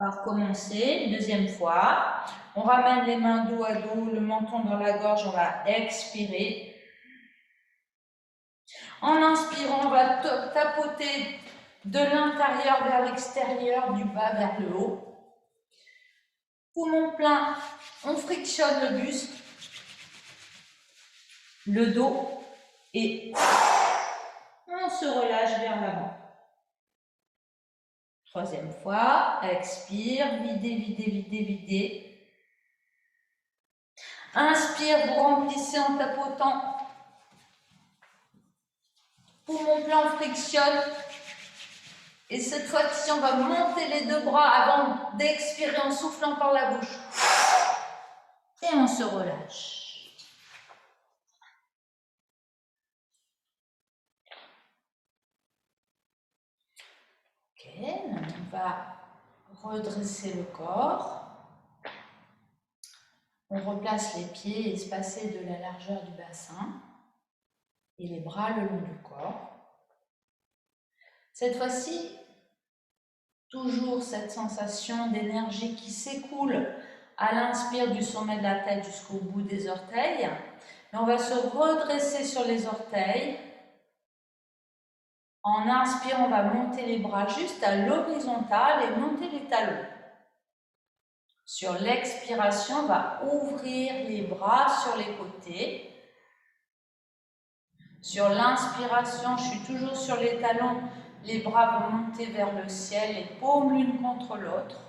On va recommencer, deuxième fois. On ramène les mains dos à dos, le menton dans la gorge, on va expirer. En inspirant, on va tapoter de l'intérieur vers l'extérieur, du bas vers le haut. Poumon plein, on frictionne le buste, le dos et on se relâche vers l'avant. Troisième fois, expire, videz, videz, videz, videz. Inspire, vous remplissez en tapotant. Poumon plein, on frictionne. Et cette fois-ci, on va monter les deux bras avant d'expirer en soufflant par la bouche. Et on se relâche. Ok, maintenant on va redresser le corps. On replace les pieds espacés de la largeur du bassin et les bras le long du corps. Cette fois-ci, toujours cette sensation d'énergie qui s'écoule à l'inspire du sommet de la tête jusqu'au bout des orteils. Et on va se redresser sur les orteils. En inspirant, on va monter les bras juste à l'horizontale et monter les talons. Sur l'expiration, on va ouvrir les bras sur les côtés. Sur l'inspiration, je suis toujours sur les talons, les bras vont monter vers le ciel, les paumes l'une contre l'autre.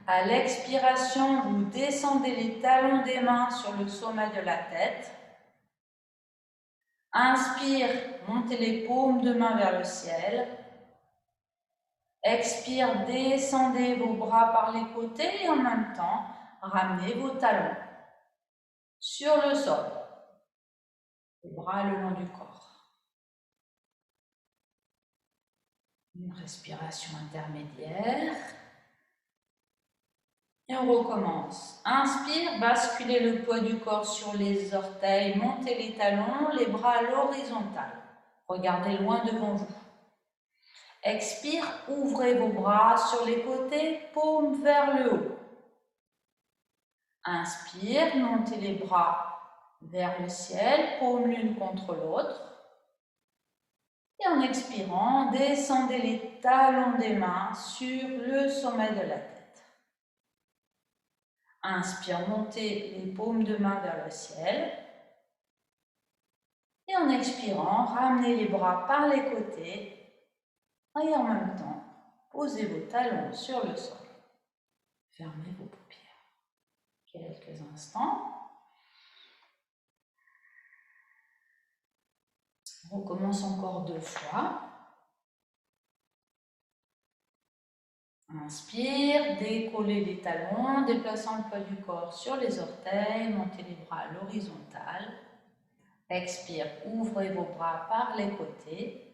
À l'expiration, vous descendez les talons des mains sur le sommet de la tête. Inspire, montez les paumes de main vers le ciel. Expire, descendez vos bras par les côtés et en même temps, ramenez vos talons sur le sol. Les bras le long du corps. Une respiration intermédiaire. Et on recommence. Inspire, basculez le poids du corps sur les orteils, montez les talons, les bras à l'horizontale. Regardez loin devant vous. Expire, ouvrez vos bras sur les côtés, paumes vers le haut. Inspire, montez les bras vers le ciel, paumes l'une contre l'autre. Et en expirant, descendez les talons des mains sur le sommet de la tête. Inspire, montez les paumes de main vers le ciel. Et en expirant, ramenez les bras par les côtés. Et en même temps, posez vos talons sur le sol. Fermez vos paupières. Quelques instants. On recommence encore 2 fois. Inspire, décollez les talons, déplaçant le poids du corps sur les orteils, montez les bras à l'horizontale. Expire, ouvrez vos bras par les côtés.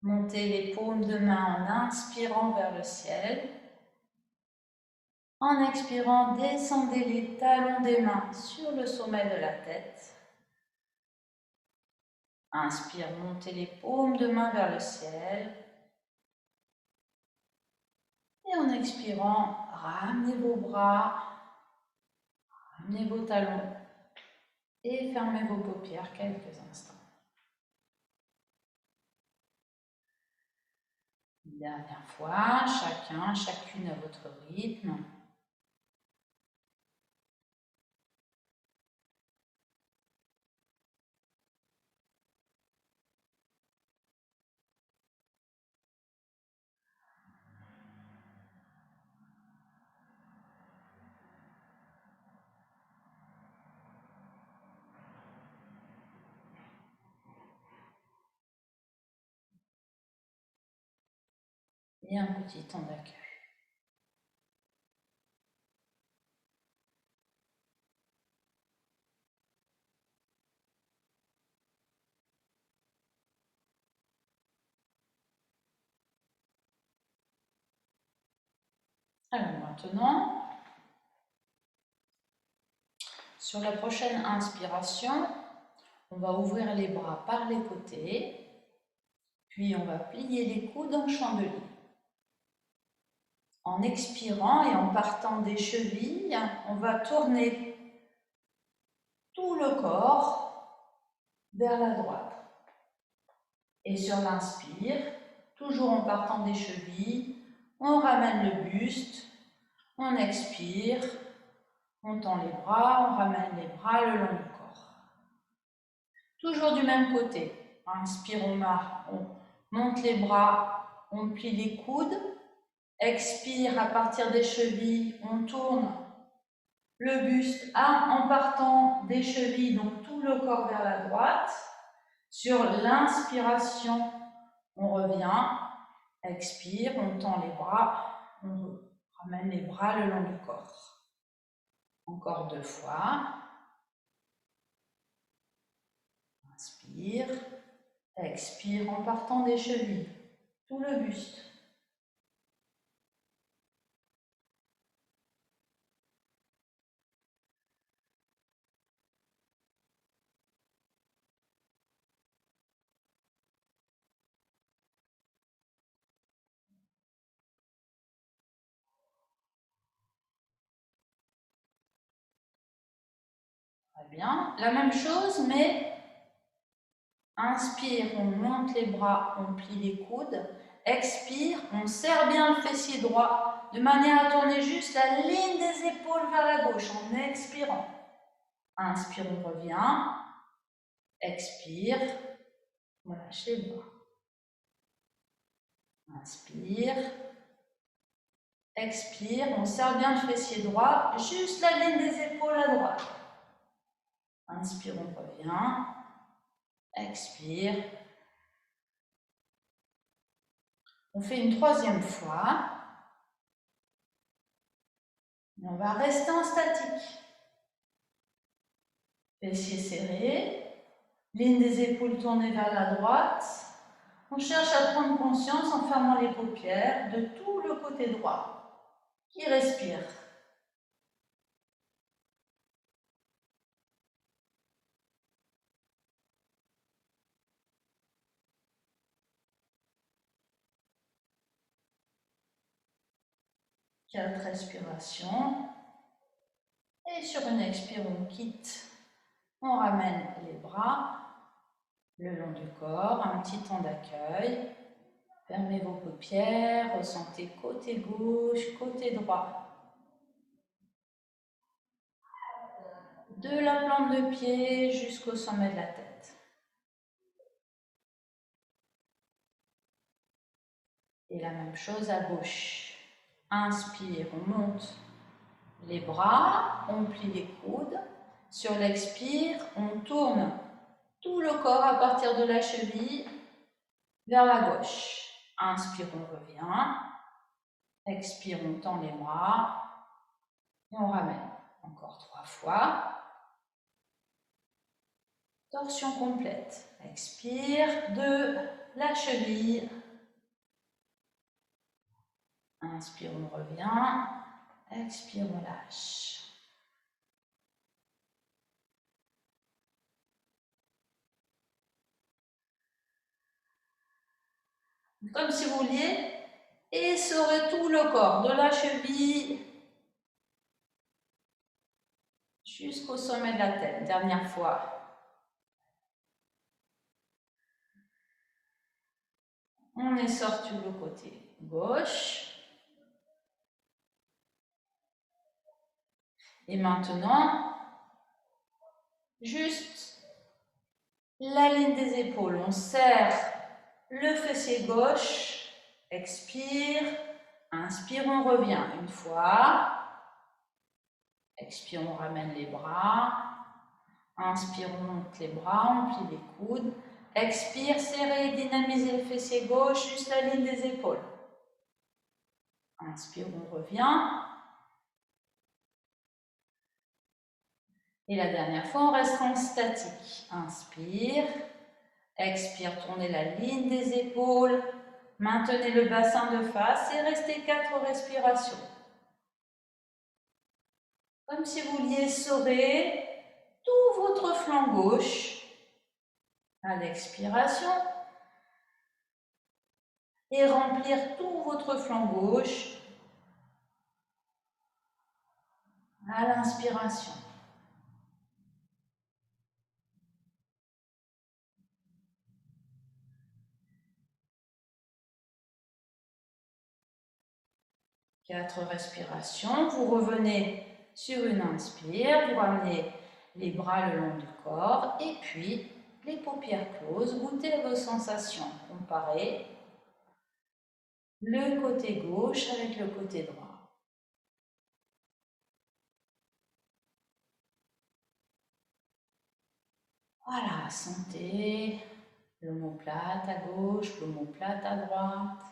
Montez les paumes de main en inspirant vers le ciel. En expirant, descendez les talons des mains sur le sommet de la tête. Inspire, montez les paumes de main vers le ciel. Et en expirant, ramenez vos bras, ramenez vos talons et fermez vos paupières quelques instants. Une dernière fois, chacune à votre rythme. Et un petit temps d'accueil. Alors maintenant, sur la prochaine inspiration, on va ouvrir les bras par les côtés, puis on va plier les coudes en chandelier. En expirant et en partant des chevilles, on va tourner tout le corps vers la droite. Et sur l'inspire, toujours en partant des chevilles, on ramène le buste, on expire, on tend les bras, on ramène les bras le long du corps. Toujours du même côté. Inspire, on monte les bras, on plie les coudes. Expire, à partir des chevilles, on tourne le buste en partant des chevilles, donc tout le corps vers la droite. Sur l'inspiration, on revient. Expire, on tend les bras, on ramène les bras le long du corps. Encore 2 fois. Inspire, expire en partant des chevilles, tout le buste. Très bien. La même chose, mais inspire, on monte les bras, on plie les coudes. Expire, on serre bien le fessier droit de manière à tourner juste la ligne des épaules vers la gauche en expirant. Inspire, on revient. Expire, on lâche les bras. Inspire. Expire, on serre bien le fessier droit, juste la ligne des épaules à droite. Inspire, on revient. Expire. On fait une 3e fois. On va rester en statique. Fessier serré. Ligne des épaules tournée vers la droite. On cherche à prendre conscience en fermant les paupières de tout le côté droit qui respire. Quatre respirations. Et sur une expire, on quitte. On ramène les bras le long du corps, un petit temps d'accueil. Fermez vos paupières, ressentez côté gauche, côté droit. De la plante de pied jusqu'au sommet de la tête. Et la même chose à gauche. Inspire, on monte les bras, on plie les coudes. Sur l'expire, on tourne tout le corps à partir de la cheville vers la gauche. Inspire, on revient. Expire, on tend les bras. Et on ramène. Encore 3 fois. Torsion complète. Expire, de la cheville. Inspire, on revient. Expire, relâche. Comme si vous vouliez essorer tout le corps, de la cheville jusqu'au sommet de la tête. Dernière fois. On essore tout le côté gauche. Et maintenant, juste la ligne des épaules. On serre le fessier gauche. Expire. Inspire, on revient. Une fois. Expire, on ramène les bras. Inspire, on monte les bras, on plie les coudes. Expire, serrez et dynamisez le fessier gauche, juste la ligne des épaules. Inspire, on revient. Et la dernière fois, on restera en statique. Inspire. Expire, tournez la ligne des épaules. Maintenez le bassin de face et restez 4 respirations. Comme si vous vouliez essorer tout votre flanc gauche à l'expiration et remplir tout votre flanc gauche à l'inspiration. Quatre respirations, vous revenez sur une inspire, vous ramenez les bras le long du corps et puis les paupières closes, goûtez à vos sensations, comparez le côté gauche avec le côté droit. Voilà, sentez l'omoplate à gauche, l'omoplate à droite.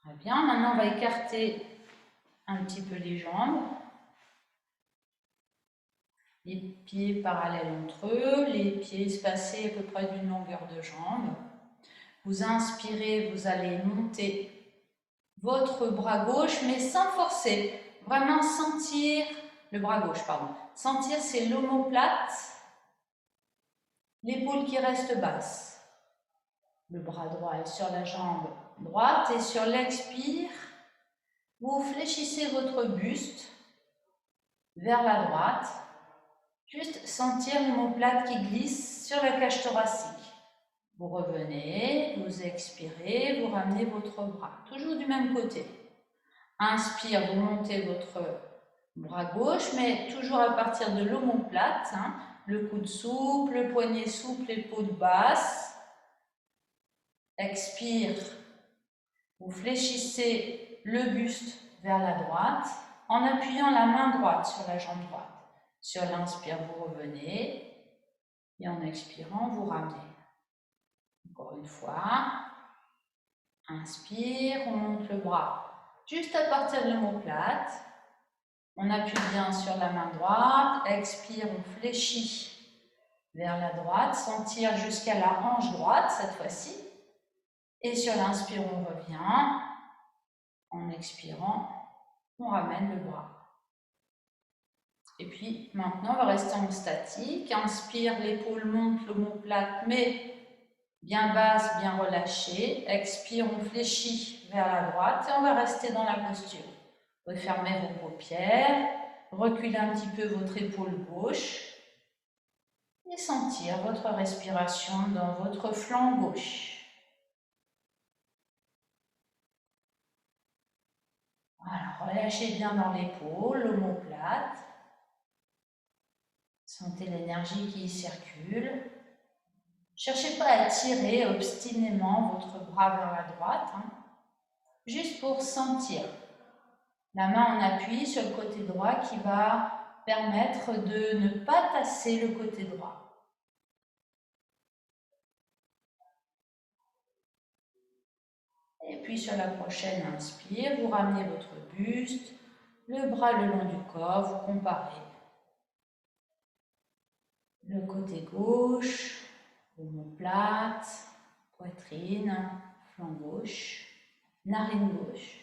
Très bien, maintenant on va écarter un petit peu les jambes. Les pieds parallèles entre eux, les pieds espacés à peu près d'une longueur de jambe. Vous inspirez, vous allez monter votre bras gauche, mais sans forcer. Vraiment sentir, le bras gauche, pardon. Sentir, c'est l'omoplate, l'épaule qui reste basse. Le bras droit est sur la jambe droite et sur l'expire, vous fléchissez votre buste vers la droite. Juste sentir l'omoplate qui glisse sur la cage thoracique. Vous revenez, vous expirez, vous ramenez votre bras, toujours du même côté. Inspire, vous montez votre bras gauche, mais toujours à partir de l'omoplate, hein, le coude souple, le poignet souple, l'épaule basse. Expire, vous fléchissez le buste vers la droite en appuyant la main droite sur la jambe droite. Sur l'inspire, vous revenez et en expirant, vous ramenez. Encore une fois, inspire, on monte le bras juste à partir de l'omoplate. On appuie bien sur la main droite, expire, on fléchit vers la droite, sentir jusqu'à la hanche droite cette fois-ci. Et sur l'inspire, on revient. En expirant, on ramène le bras. Et puis maintenant, on va rester en statique. Inspire, l'épaule monte, l'omoplate, mais bien basse, bien relâchée. Expire, on fléchit vers la droite et on va rester dans la posture. Refermez vos paupières, reculez un petit peu votre épaule gauche et sentir votre respiration dans votre flanc gauche. Voilà, relâchez bien dans l'épaule, l'omoplate. Sentez l'énergie qui y circule. Cherchez pas à tirer obstinément votre bras vers la droite, hein, juste pour sentir. La main en appui sur le côté droit qui va permettre de ne pas tasser le côté droit. Et puis sur la prochaine inspire, vous ramenez votre buste, le bras le long du corps, vous comparez. Le côté gauche, omoplate, poitrine, flanc gauche, narine gauche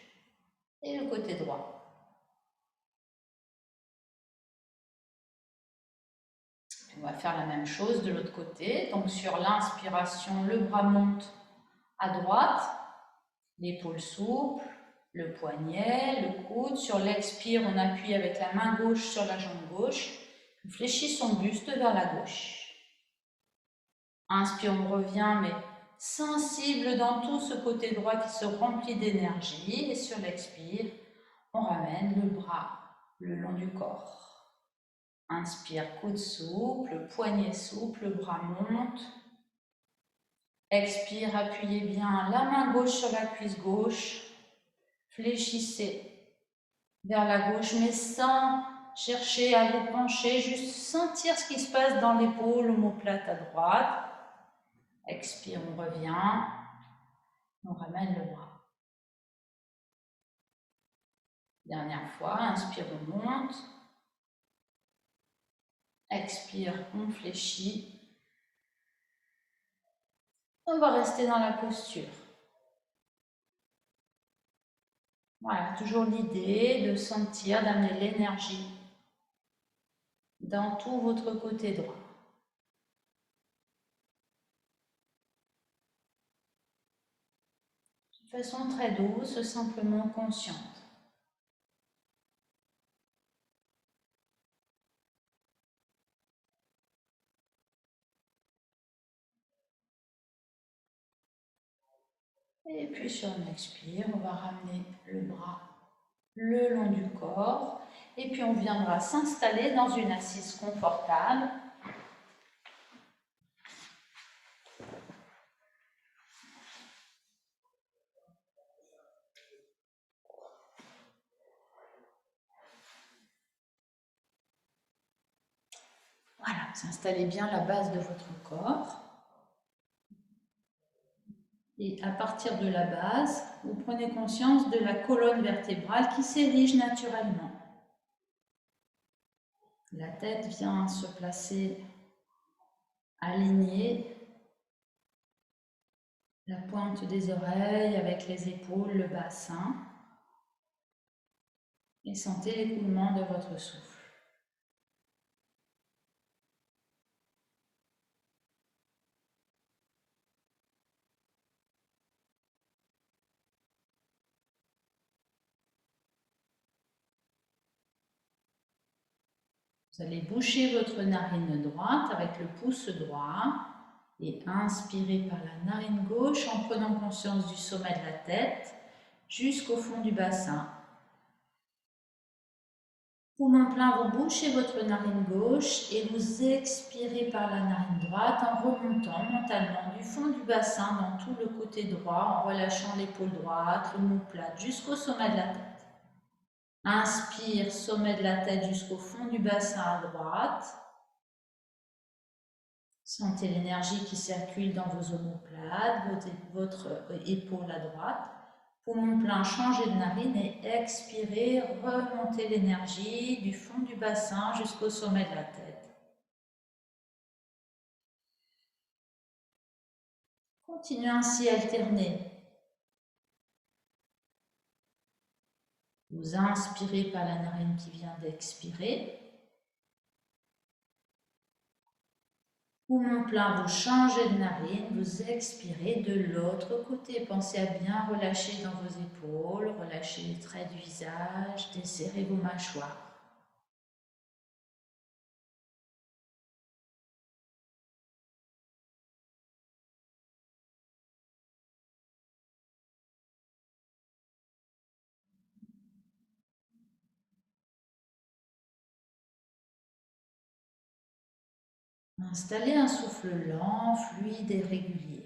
et le côté droit. On va faire la même chose de l'autre côté. Donc sur l'inspiration, le bras monte à droite, l'épaule souple, le poignet, le coude. Sur l'expire, on appuie avec la main gauche sur la jambe gauche. On fléchit son buste vers la gauche. Inspire, on revient, mais sensible dans tout ce côté droit qui se remplit d'énergie. Et sur l'expire, on ramène le bras le long du corps. Inspire, coude souple, poignet souple, bras monte. Expire, appuyez bien la main gauche sur la cuisse gauche. Fléchissez vers la gauche, mais sans chercher à vous pencher, juste sentir ce qui se passe dans l'épaule, omoplate à droite. Expire, on revient. On ramène le bras. Dernière fois, inspire, on monte. Expire, on fléchit. On va rester dans la posture. Voilà, toujours l'idée de sentir, d'amener l'énergie dans tout votre côté droit. De façon très douce, simplement consciente. Et puis sur une expire, on va ramener le bras le long du corps. Et puis on viendra s'installer dans une assise confortable. Voilà, vous installez bien la base de votre corps. Et à partir de la base, vous prenez conscience de la colonne vertébrale qui s'érige naturellement. La tête vient se placer alignée, la pointe des oreilles avec les épaules, le bassin. Et sentez l'écoulement de votre souffle. Vous allez boucher votre narine droite avec le pouce droit et inspirer par la narine gauche en prenant conscience du sommet de la tête jusqu'au fond du bassin. Poumon plein, vous bouchez votre narine gauche et vous expirez par la narine droite en remontant mentalement du fond du bassin dans tout le côté droit en relâchant l'épaule droite, l'omoplate jusqu'au sommet de la tête. Inspire, sommet de la tête jusqu'au fond du bassin à droite. Sentez l'énergie qui circule dans vos omoplates, votre épaule à droite. Poumon plein, changez de narine et expirez, remontez l'énergie du fond du bassin jusqu'au sommet de la tête. Continuez ainsi à alterner. Vous inspirez par la narine qui vient d'expirer. Poumon plein, vous changez de narine, vous expirez de l'autre côté. Pensez à bien relâcher dans vos épaules, relâchez les traits du visage, desserrez vos mâchoires. Installez un souffle lent, fluide et régulier.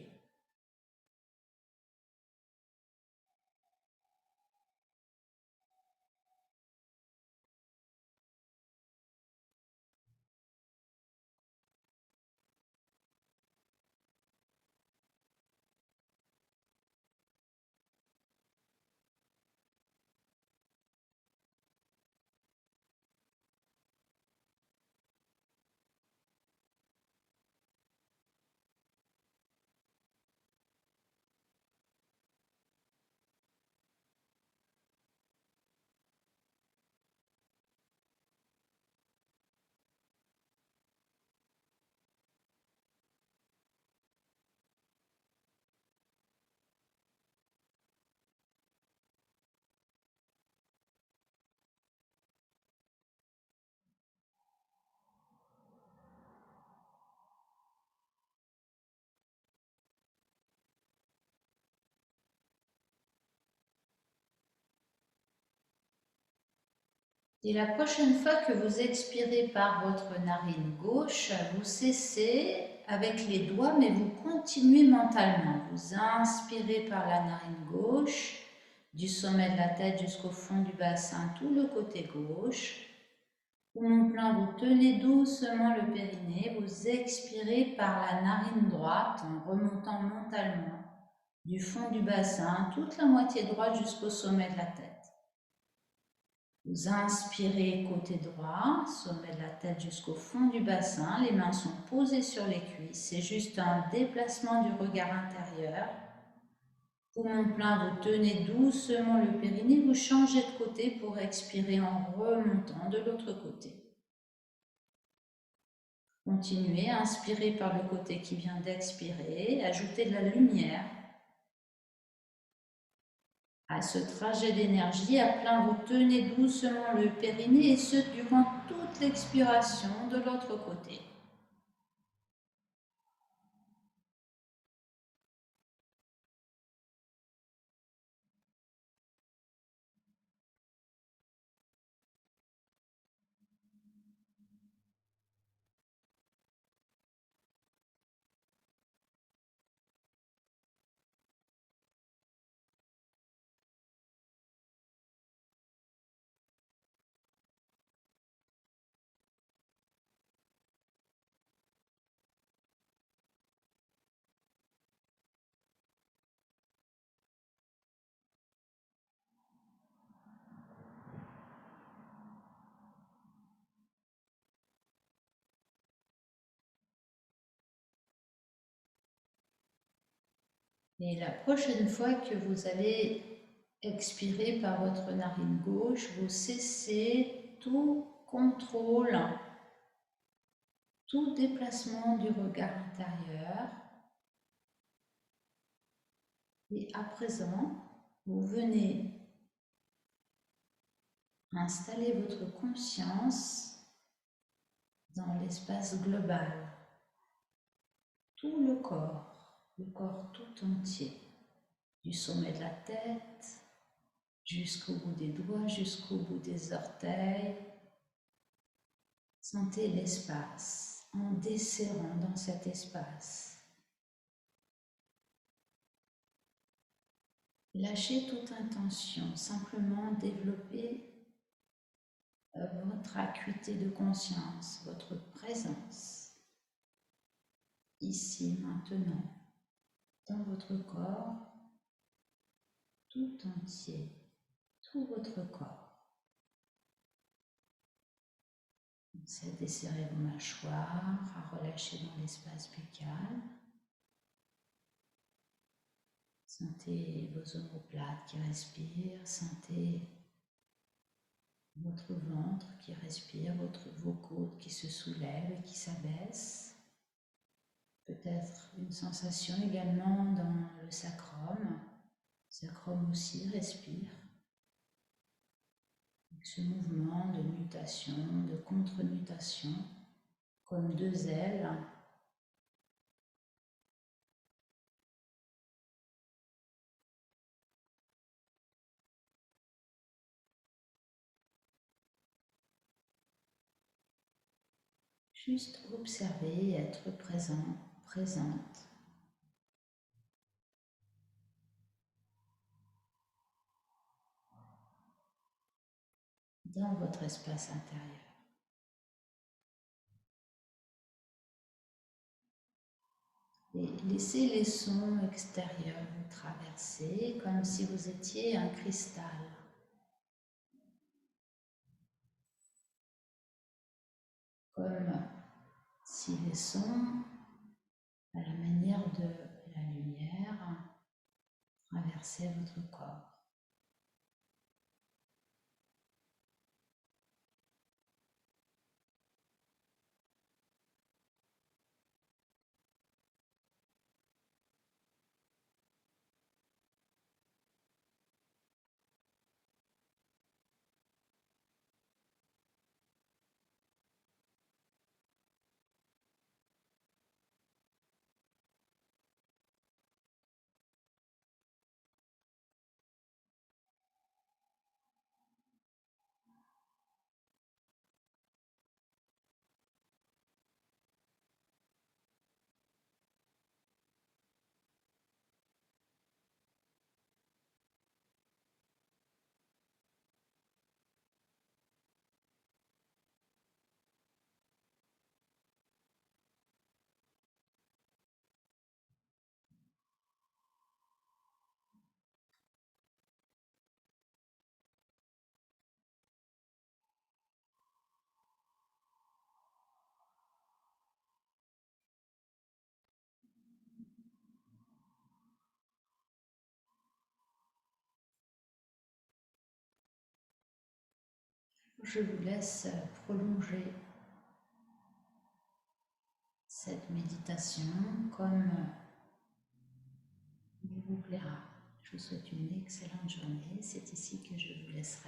Et la prochaine fois que vous expirez par votre narine gauche, vous cessez avec les doigts, mais vous continuez mentalement. Vous inspirez par la narine gauche, du sommet de la tête jusqu'au fond du bassin, tout le côté gauche. Poumon plein, vous tenez doucement le périnée, vous expirez par la narine droite en remontant mentalement du fond du bassin, toute la moitié droite jusqu'au sommet de la tête. Vous inspirez côté droit, sommet de la tête jusqu'au fond du bassin, les mains sont posées sur les cuisses, c'est juste un déplacement du regard intérieur. Poumon plein, vous tenez doucement le périnée, vous changez de côté pour expirer en remontant de l'autre côté. Continuez, inspirez par le côté qui vient d'expirer, ajoutez de la lumière à ce trajet d'énergie. À plein, vous tenez doucement le périnée et ce durant toute l'expiration de l'autre côté. Et la prochaine fois que vous allez expirer par votre narine gauche, vous cessez tout contrôle, tout déplacement du regard intérieur. Et à présent, vous venez installer votre conscience dans l'espace global, tout le corps tout entier, du sommet de la tête jusqu'au bout des doigts, jusqu'au bout des orteils. Sentez l'espace en desserrant dans cet espace. Lâchez toute intention, simplement développez votre acuité de conscience, votre présence, ici, maintenant, dans votre corps tout entier, tout votre corps. Pensez à desserrer vos mâchoires, à relâcher dans l'espace buccal. Sentez vos omoplates qui respirent, sentez votre ventre qui respire, vos côtes qui se soulèvent et qui s'abaissent. Peut-être une sensation également dans le sacrum. Le sacrum aussi respire. Avec ce mouvement de nutation, de contre-nutation, comme deux ailes. Juste observer et être présent, présente. Dans votre espace intérieur. Et laissez les sons extérieurs vous traverser comme si vous étiez un cristal. Comme si les sons, à la manière de la lumière, traversaient votre corps. Je vous laisse prolonger cette méditation comme il vous plaira. Je vous souhaite une excellente journée. C'est ici que je vous laisserai.